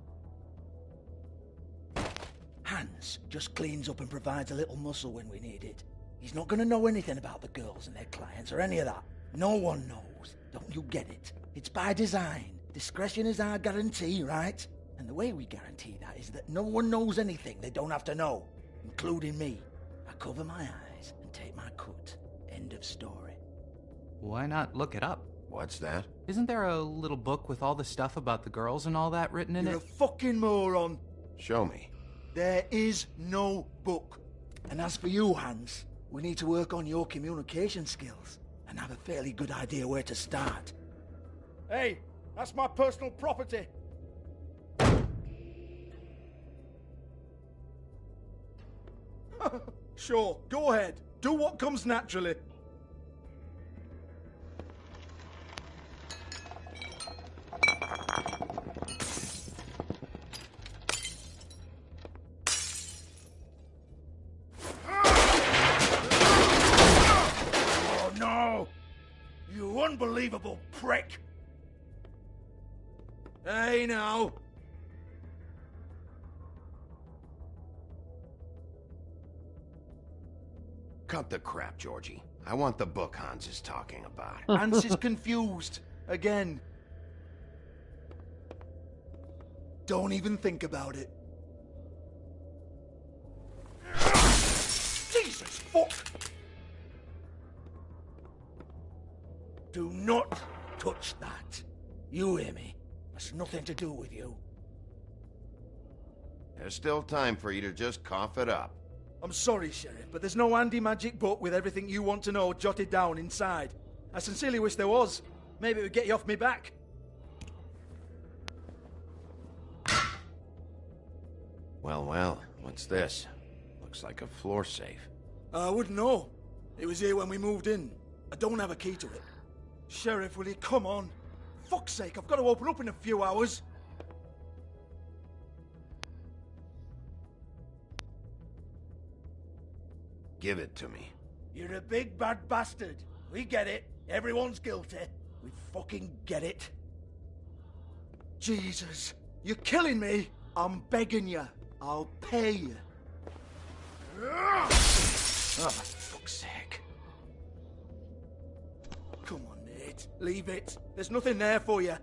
Hans just cleans up and provides a little muscle when we need it. He's not gonna know anything about the girls and their clients or any of that. No one knows. Don't you get it? It's by design. Discretion is our guarantee, right? And the way we guarantee that is that no one knows anything they don't have to know, including me. I cover my eyes and take my cut. End of story. Why not look it up? What's that? Isn't there a little book with all the stuff about the girls and all that written in You're it? a fucking moron. Show me. There is no book. And as for you, Hans, we need to work on your communication skills and have a fairly good idea where to start. Hey, that's my personal property. Sure, go ahead. Do what comes naturally. Oh no! You unbelievable prick! Hey now! Cut the crap, Georgie. I want the book Hans is talking about. Hans is confused. Again. Don't even think about it. Jesus fuck! Do not touch that. You hear me? That's nothing to do with you. There's still time for you to just cough it up. I'm sorry, Sheriff, but there's no handy magic book with everything you want to know jotted down inside. I sincerely wish there was. Maybe it would get you off me back. Well, what's this? Looks like a floor safe. I wouldn't know. It was here when we moved in. I don't have a key to it. Sheriff, will you come on? Fuck's sake, I've got to open up in a few hours. Give it to me. You're a big bad bastard. We get it. Everyone's guilty. We fucking get it. Jesus, you're killing me. I'm begging you. I'll pay you. Oh, for fuck's sake. Come on, Nate. Leave it. There's nothing there for you.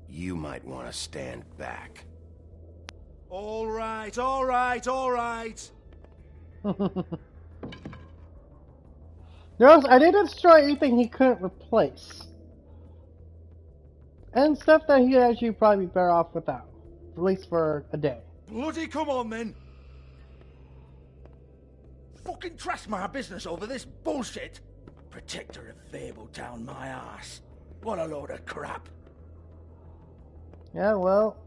You might want to stand back. All right, all right, all right. I didn't destroy anything he couldn't replace. And stuff that he'd actually probably be better off without. At least for a day. Bloody come on, then. Fucking trash my business over this bullshit. Protector of Fabletown, my ass. What a load of crap. Yeah, well,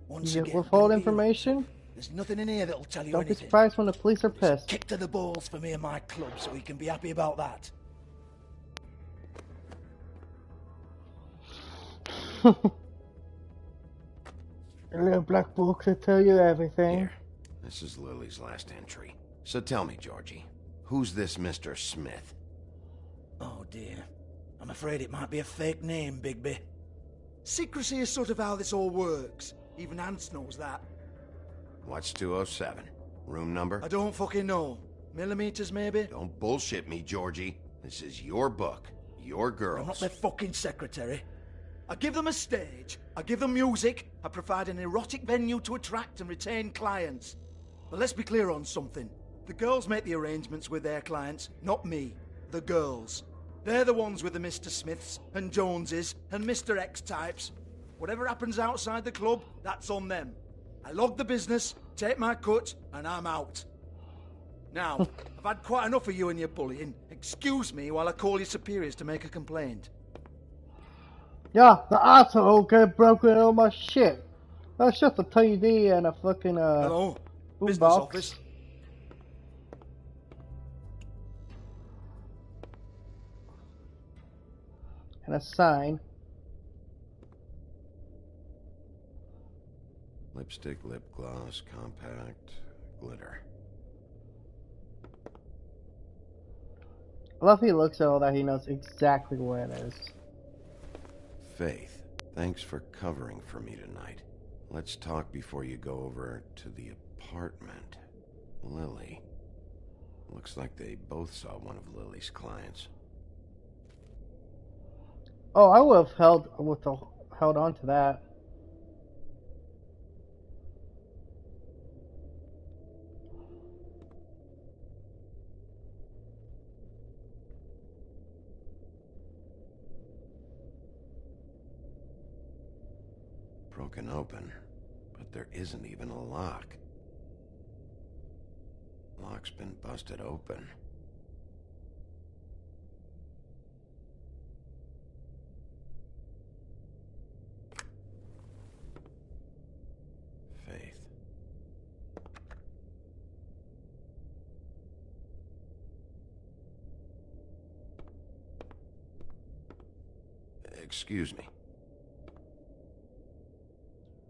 Once you again, withhold Bigby, information. There's nothing in here that'll tell you Don't anything. be surprised when the police are pissed. Kick to the balls for me and my club so we can be happy about that. A little black book to tell you everything. Here, this is Lily's last entry. So tell me, Georgie, who's this Mr. Smith? Oh dear. I'm afraid it might be a fake name, Bigby. Secrecy is sort of how this all works. Even Hans knows that. What's 207? Room number? I don't fucking know. Millimeters, maybe? Don't bullshit me, Georgie. This is your book. Your girls. I'm not their fucking secretary. I give them a stage, I give them music, I provide an erotic venue to attract and retain clients. But let's be clear on something. The girls make the arrangements with their clients, not me. The girls. They're the ones with the Mr. Smiths and Joneses and Mr. X types. Whatever happens outside the club, that's on them. I log the business, take my cut, and I'm out. Now, I've had quite enough of you and your bullying. Excuse me while I call your superiors to make a complaint. Yeah, the asshole get broken all my shit. That's just a TV and a fucking Hello? Business box. office. And a sign. Lipstick, lip gloss, compact, glitter. I love he looks at all that, he knows exactly where it is. Faith, thanks for covering for me tonight. Let's talk before you go over to the apartment. Lily. Looks like they both saw one of Lily's clients. Oh, I would have held on to that. Broken open, but there isn't even a lock. Lock's been busted open. Faith. Excuse me.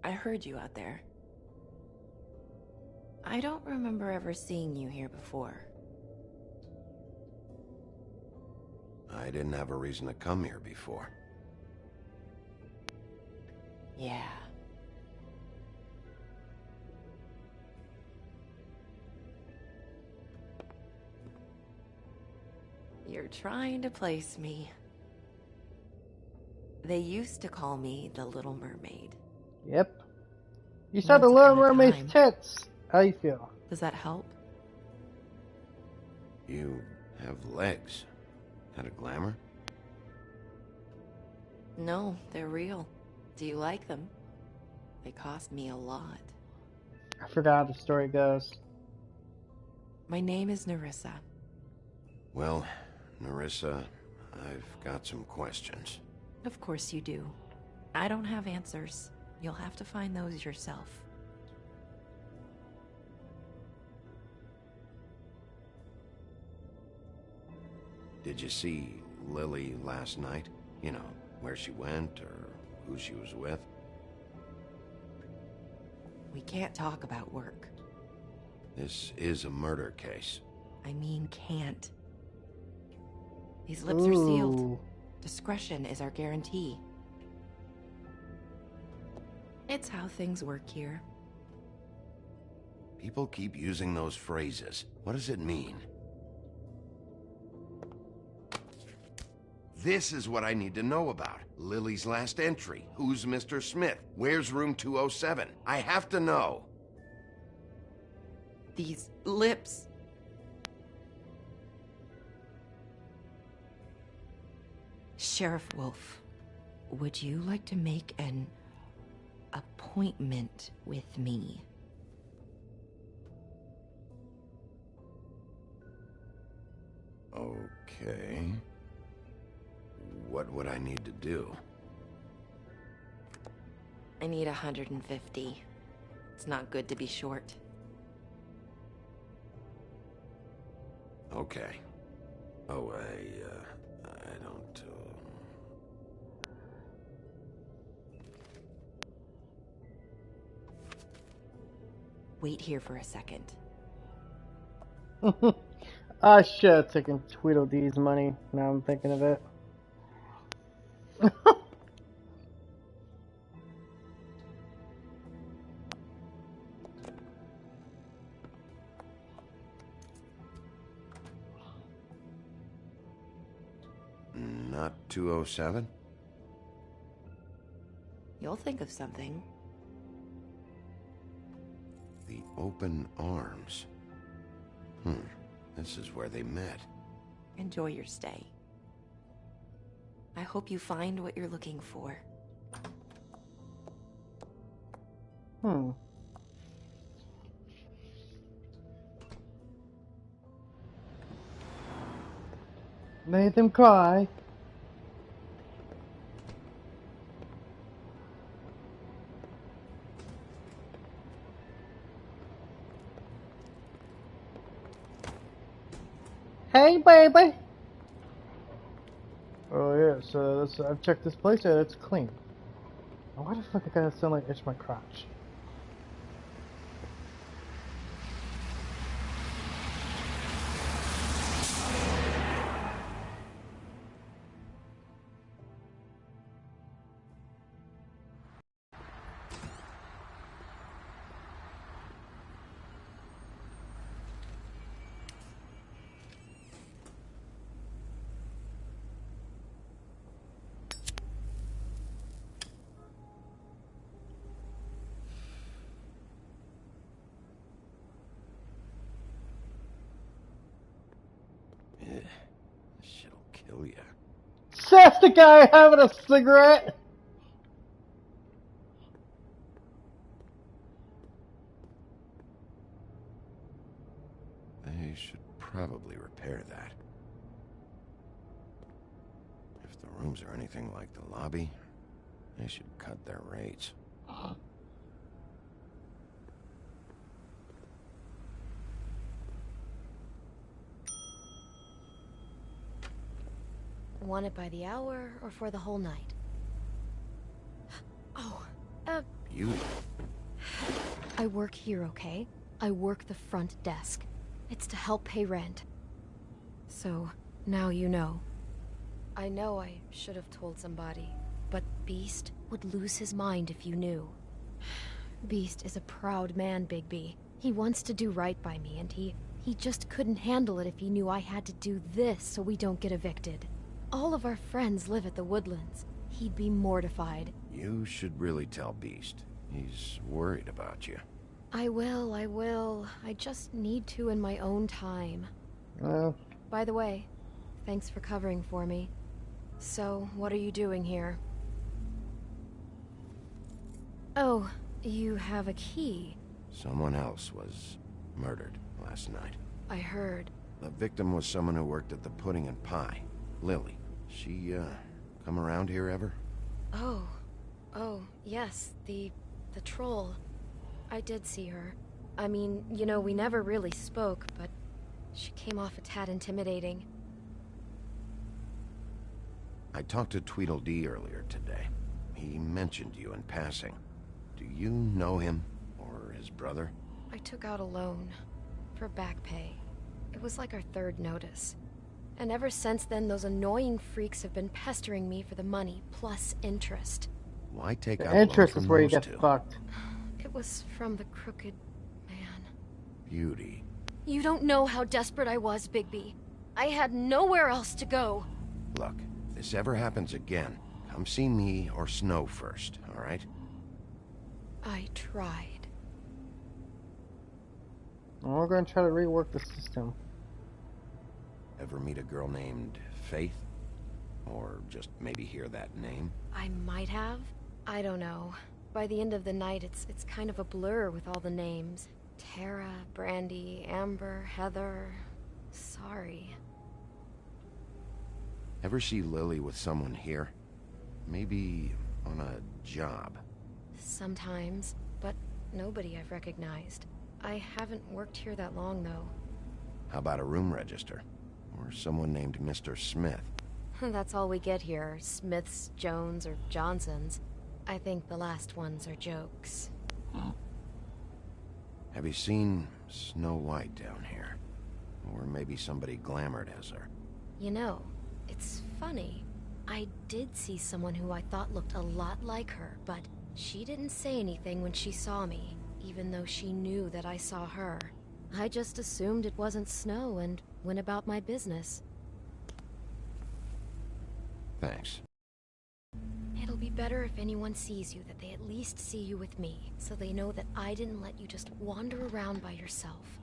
I heard you out there. I don't remember ever seeing you here before. I didn't have a reason to come here before. Yeah. You're trying to place me. They used to call me the Little Mermaid. Yep. You saw the Little Mermaid's tits. How you feel? Does that help? You have legs. Had a glamour? No, they're real. Do you like them? They cost me a lot. I forgot how the story goes. My name is Nerissa. Well, Nerissa, I've got some questions. Of course you do. I don't have answers. You'll have to find those yourself. Did you see Lily last night? You know, where she went or who she was with? We can't talk about work. This is a murder case. I mean can't. These lips are sealed. Discretion is our guarantee. It's how things work here. People keep using those phrases. What does it mean? This is what I need to know about. Lily's last entry. Who's Mr. Smith? Where's room 207? I have to know. These lips. Sheriff Wolf, would you like to make an appointment with me? Okay. What would I need to do? I need 150. It's not good to be short. Okay. Oh, I don't, Wait here for a second. I should have taken Tweedledee's money, now I'm thinking of it. Not 207? You'll think of something. The open arms. This is where they met. Enjoy your stay. I hope you find what you're looking for. Made them cry. Hey, baby. Oh yeah, so I've checked this place out. It's clean. Now, why the fuck I gotta sound like itch my crotch? This shit'll kill ya. Says the guy having a cigarette. They should probably repair that. If the rooms are anything like the lobby, they should cut their rates. Want it by the hour or for the whole night? Oh, Beauty. I work here, okay? I work the front desk. It's to help pay rent. So, now you know. I know I should have told somebody, but Beast would lose his mind if you knew. Beast is a proud man, Bigby. He wants to do right by me, and he just couldn't handle it if he knew I had to do this so we don't get evicted. All of our friends live at the Woodlands. He'd be mortified. You should really tell Beast. He's worried about you. I will. I just need to in my own time. By the way, thanks for covering for me. So, what are you doing here? Oh, you have a key. Someone else was murdered last night. I heard. The victim was someone who worked at the Pudding and Pie. Lily. She, come around here ever? Oh, yes, the troll. I did see her. I mean, you know, we never really spoke, but she came off a tad intimidating. I talked to Tweedledee earlier today. He mentioned you in passing. Do you know him? Or his brother? I took out a loan. For back pay. It was like our third notice. And ever since then, those annoying freaks have been pestering me for the money, plus interest. Why take out The interest loans is from where you those get two? fucked. It was from the crooked man. Beauty. You don't know how desperate I was, Bigby. I had nowhere else to go. Look, if this ever happens again, come see me or Snow first, alright? I tried. And we're gonna try to rework the system. Ever meet a girl named Faith? Or just maybe hear that name? I might have. I don't know. By the end of the night, it's kind of a blur with all the names. Tara, Brandy, Amber, Heather... Sorry. Ever see Lily with someone here? Maybe on a job? Sometimes, but nobody I've recognized. I haven't worked here that long, though. How about a room register? Or someone named Mr. Smith? That's all we get here. Smiths, Jones, or Johnsons. I think the last ones are jokes. Have you seen Snow White down here? Or maybe somebody glamored as her? You know, it's funny. I did see someone who I thought looked a lot like her, but she didn't say anything when she saw me, even though she knew that I saw her. I just assumed it wasn't Snow and went about my business. Thanks. It'll be better if anyone sees you that they at least see you with me, so they know that I didn't let you just wander around by yourself.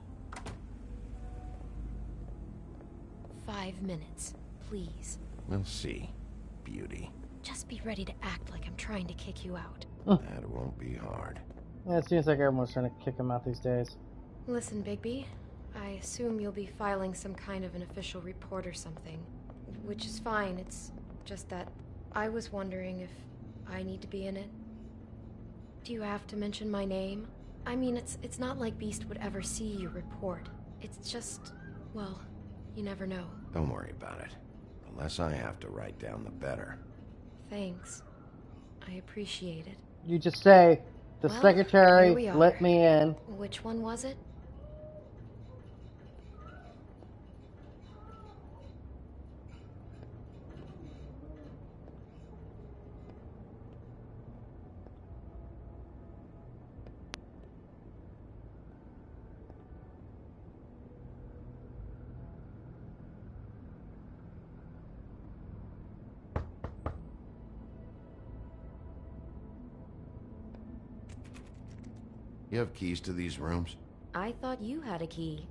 5 minutes, please. We'll see, Beauty. Just be ready to act like I'm trying to kick you out. That won't be hard. Yeah, it seems like everyone's trying to kick him out these days. Listen, Bigby, I assume you'll be filing some kind of an official report or something. Which is fine, it's just that I was wondering if I need to be in it. Do you have to mention my name? I mean, it's not like Beast would ever see your report. It's just, well, you never know. Don't worry about it. The less I have to write down, the better. Thanks. I appreciate it. You just say, the Well, here secretary we are. let me in. Which one was it? You have keys to these rooms? I thought you had a key.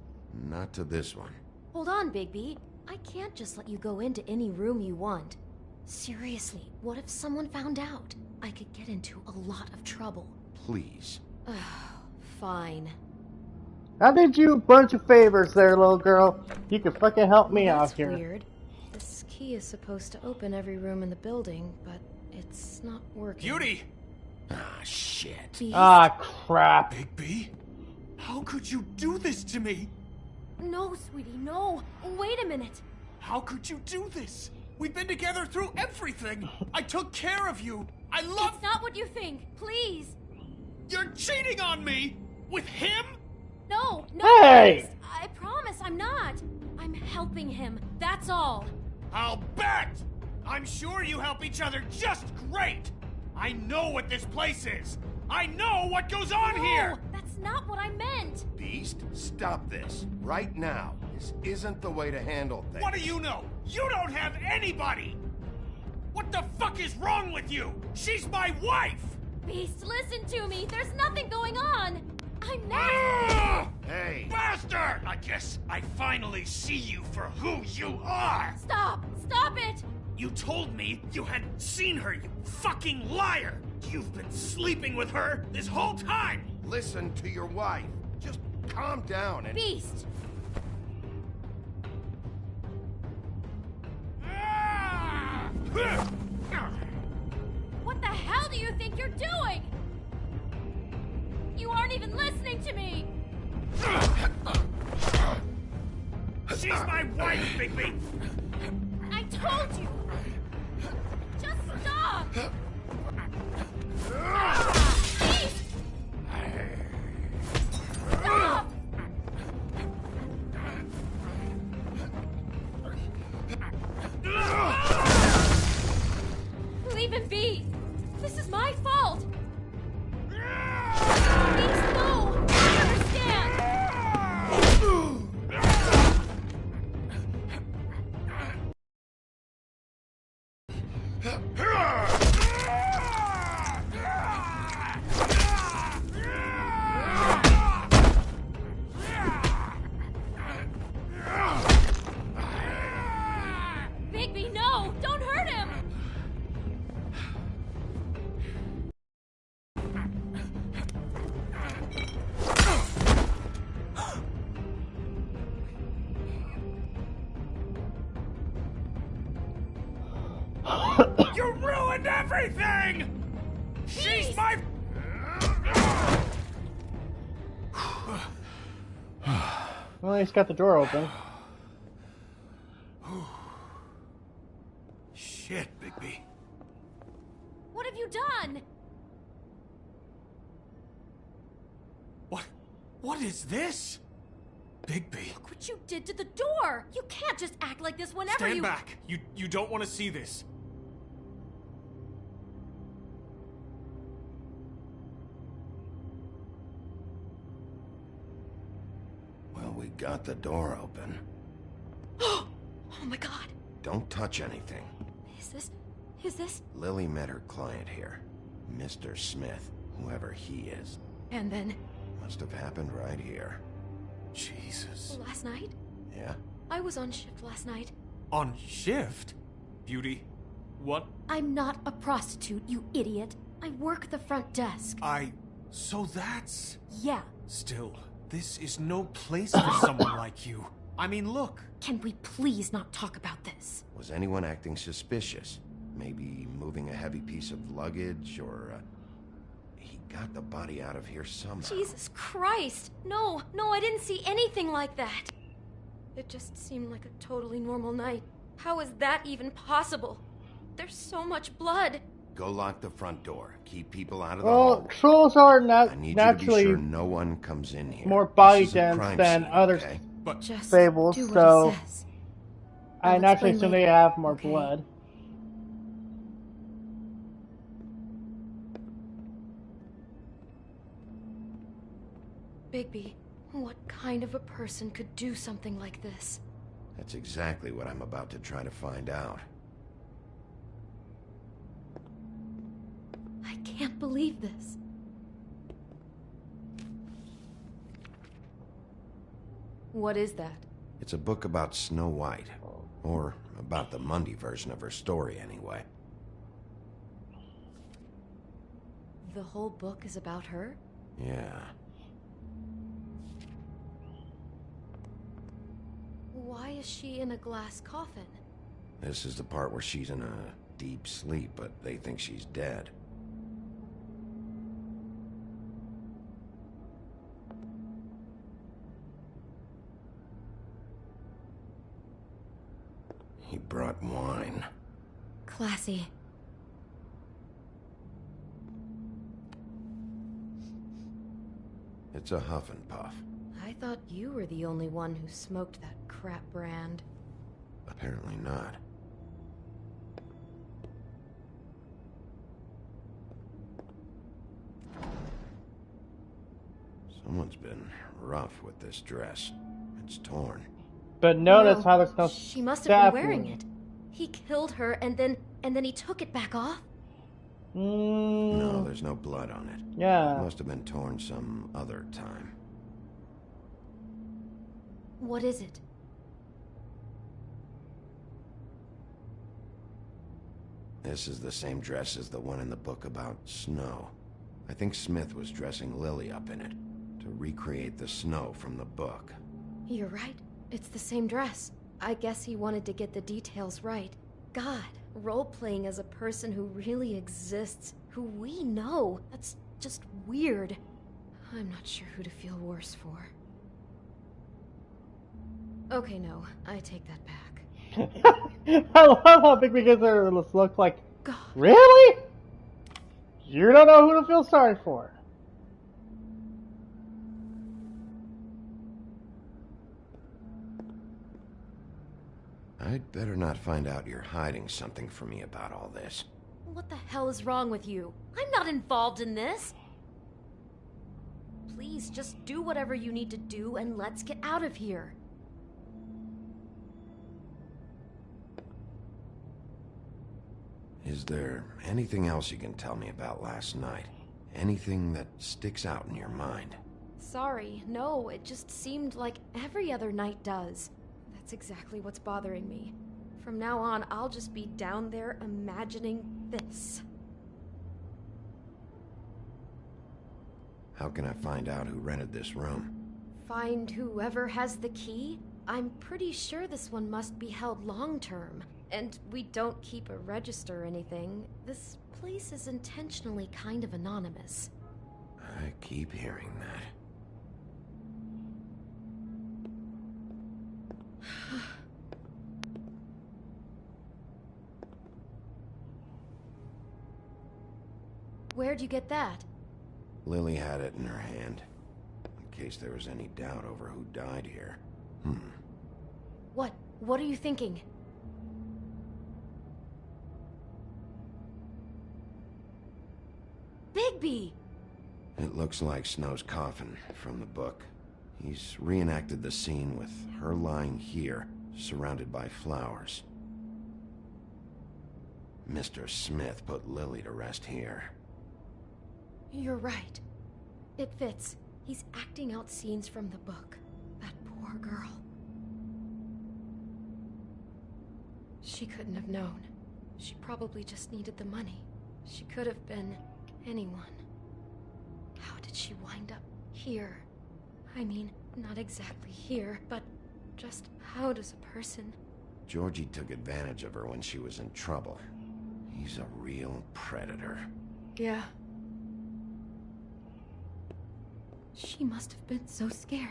Not to this one. Hold on, Bigby. I can't just let you go into any room you want. Seriously, what if someone found out? I could get into a lot of trouble. Please. Fine. I did you a bunch of favors there, little girl. You can fucking help me out That's here. weird. This key is supposed to open every room in the building, but it's not working. Beauty! Ah, shit. Beast? Ah, crap. Bigby? How could you do this to me? No, sweetie, no. Wait a minute. How could you do this? We've been together through everything. I took care of you. I love... It's not what you think. Please. You're cheating on me? With him? No, Hey! Beast. I promise I'm not. I'm helping him. That's all. I'll bet! I'm sure you help each other just great! I know what this place is! I know what goes on here! That's not what I meant! Beast, stop this. Right now. This isn't the way to handle things. What do you know? You don't have anybody! What the fuck is wrong with you? She's my wife! Beast, listen to me! There's nothing going on! I'm not! Hey! Bastard! I guess I finally see you for who you are! Stop! Stop it! You told me you had seen her, you fucking liar! You've been sleeping with her this whole time! Listen to your wife. Just calm down and... Beast! What the hell do you think you're doing? You aren't even listening to me! She's my wife, Bigby! I told you! Just stop! Beast! Stop! Leave him be! This is my fault! Beast, no! I understand! Bigby, no! Don't hurt him! You ruined everything! She's my... Well, he's got the door open. Shit, Bigby. What have you done? What is this? Bigby. Look what you did to the door! You can't just act like this whenever Stand you- back. You don't want to see this. Well, we got the door open. Oh my god. Don't touch anything. Is this? Lily met her client here. Mr. Smith, whoever he is. And then? Must have happened right here. Jesus. Last night? Yeah? I was on shift last night. On shift? Beauty, what? I'm not a prostitute, you idiot. I work the front desk. So that's... Yeah. Still, this is no place for someone like you. I mean, look. Can we please not talk about this? Was anyone acting suspicious? Maybe moving a heavy piece of luggage, or... He got the body out of here somehow. Jesus Christ! No, I didn't see anything like that. It just seemed like a totally normal night. How is that even possible? There's so much blood. Go lock the front door. Keep people out of the Well, hall. trolls are I need naturally you to be sure no one comes in here. more body This is a dense crime than scene, other okay? Just fables, do what so he says. I I'll naturally explain assume they later, have more okay? blood. Bigby, what kind of a person could do something like this? That's exactly what I'm about to try to find out. I can't believe this. What is that? It's a book about Snow White. Or about the Mundy version of her story, anyway. The whole book is about her? Yeah. Why is she in a glass coffin? This is the part where she's in a deep sleep, but they think she's dead. He brought wine. Classy. It's a huff and puff. I thought you were the only one who smoked that crap brand. Apparently not. Someone's been rough with this dress. It's torn. But notice No, how there's no She must have staff been wearing wound. it. He killed her and then he took it back off? No, there's no blood on it. Yeah. It must have been torn some other time. What is it? This is the same dress as the one in the book about snow. I think Smith was dressing Lily up in it to recreate the snow from the book. You're right. It's the same dress. I guess he wanted to get the details right. God, role-playing as a person who really exists, who we know. That's just weird. I'm not sure who to feel worse for. Okay, no, I take that back. I love how Bigby gives her this look like, God. Really? You don't know who to feel sorry for. I'd better not find out you're hiding something from me about all this. What the hell is wrong with you? I'm not involved in this. Please, just do whatever you need to do and let's get out of here. Is there anything else you can tell me about last night? Anything that sticks out in your mind? Sorry, no, it just seemed like every other night does. That's exactly what's bothering me. From now on, I'll just be down there imagining this. How can I find out who rented this room? Find whoever has the key? I'm pretty sure this one must be held long-term. And we don't keep a register or anything. This place is intentionally kind of anonymous. I keep hearing that. Where'd you get that? Lily had it in her hand, in case there was any doubt over who died here. What are you thinking? Bigby! It looks like Snow's coffin from the book. He's reenacted the scene with her lying here, surrounded by flowers. Mr. Smith put Lily to rest here. You're right. It fits. He's acting out scenes from the book. That poor girl. She couldn't have known. She probably just needed the money. She could have been anyone. How did she wind up here? I mean, not exactly here, but just how does a person... Georgie took advantage of her when she was in trouble. He's a real predator. Yeah. She must have been so scared.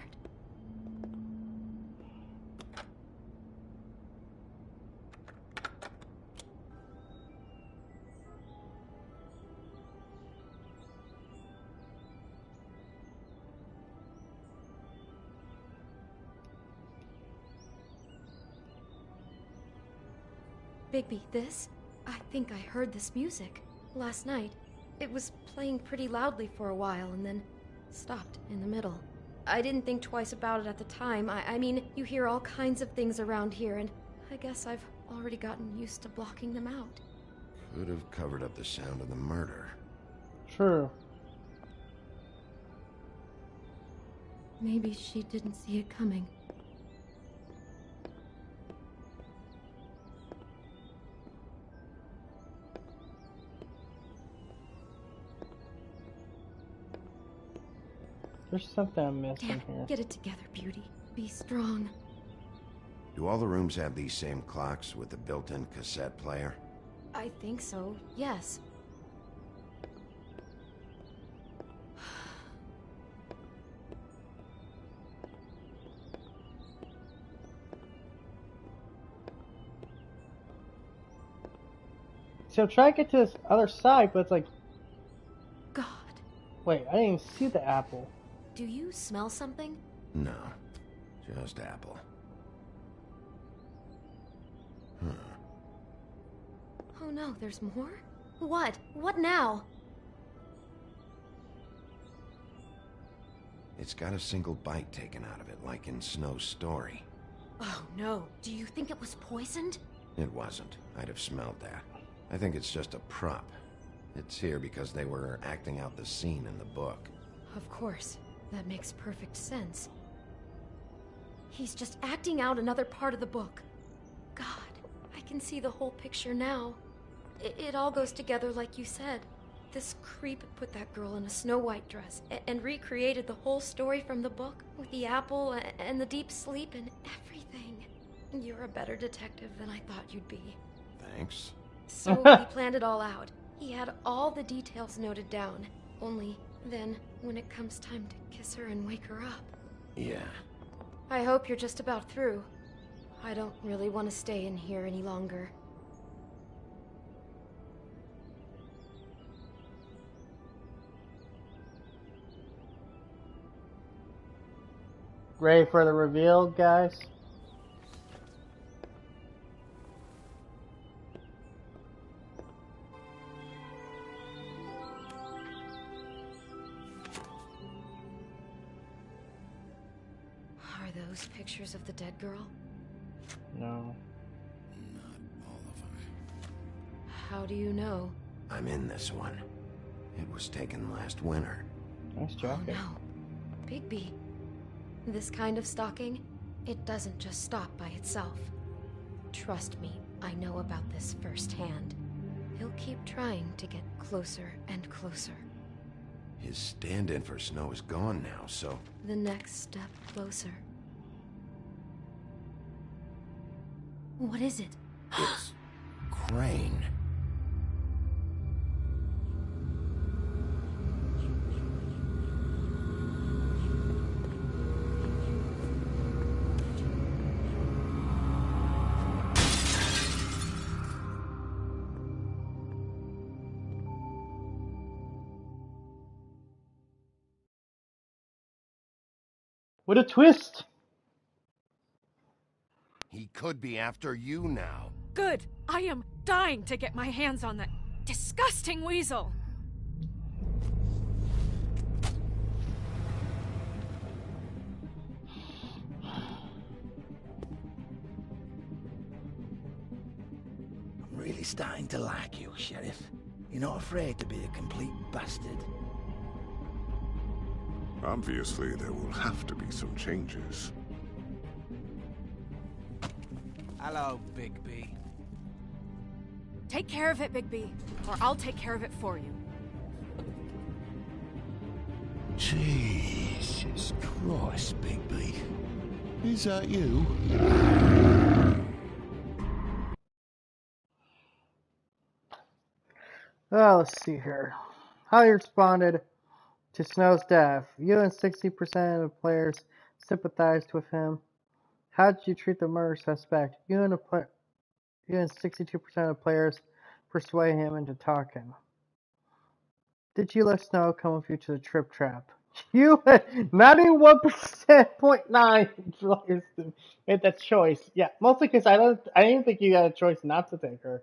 Bigby, this? I think I heard this music last night. It was playing pretty loudly for a while and then stopped in the middle. I didn't think twice about it at the time. I mean, you hear all kinds of things around here, and I guess I've already gotten used to blocking them out. Could have covered up the sound of the murder. True. Maybe she didn't see it coming. There's something I'm missing here. Get it together, Beauty. Be strong. Do all the rooms have these same clocks with the built-in cassette player? I think so, yes. So I'm trying to get to this other side, but it's like... God. Wait, I didn't even see the apple. Do you smell something? No, just apple. Oh no, there's more? What? What now? It's got a single bite taken out of it, like in Snow's story. Oh no, do you think it was poisoned? It wasn't. I'd have smelled that. I think it's just a prop. It's here because they were acting out the scene in the book. Of course. That makes perfect sense. He's just acting out another part of the book. God, I can see the whole picture now. It all goes together like you said. This creep put that girl in a Snow White dress and recreated the whole story from the book with the apple and the deep sleep and everything. You're a better detective than I thought you'd be. Thanks. So he planned it all out. He had all the details noted down. Only then, when it comes time to kiss her and wake her up. Yeah. I hope you're just about through. I don't really want to stay in here any longer. Ready for the reveal, guys? Are those pictures of the dead girl? No. How do you know? I'm in this one. It was taken last winter. Nice jacket. Oh no. Bigby. This kind of stalking, it doesn't just stop by itself. Trust me, I know about this firsthand. He'll keep trying to get closer and closer. His stand-in for Snow is gone now, so... The next step closer. What is it? It's... Crane. What a twist! He could be after you now. Good. I am dying to get my hands on that disgusting weasel. I'm really starting to like you, Sheriff. You're not afraid to be a complete bastard. Obviously, there will have to be some changes. Hello, Bigby. Take care of it, Bigby, or I'll take care of it for you. Jesus Christ, Bigby. Is that you? Well, let's see here. How you responded to Snow's death. You and 60% of players sympathized with him. How did you treat the murder suspect? You and 62% of players persuade him into talking. Did you let Snow come with you to the trip trap? You 91.9 players made that choice. Yeah, mostly because I didn't think you had a choice not to take her.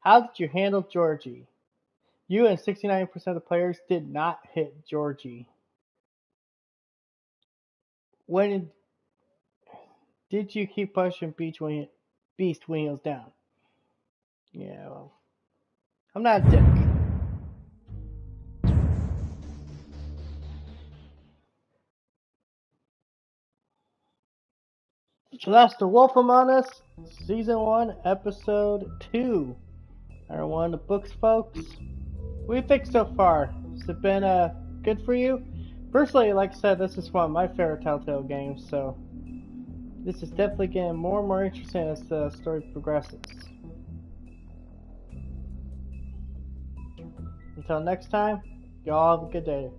How did you handle Georgie? You and 69% of the players did not hit Georgie. When did you keep pushing Beast when he was down? Yeah, well, I'm not a dick. So that's The Wolf Among Us, Season 1, Episode 2. Are one of the books, folks. What do you think so far? Has it been good for you? Personally, like I said, this is one of my favorite Telltale games, so this is definitely getting more and more interesting as the story progresses. Until next time, y'all have a good day.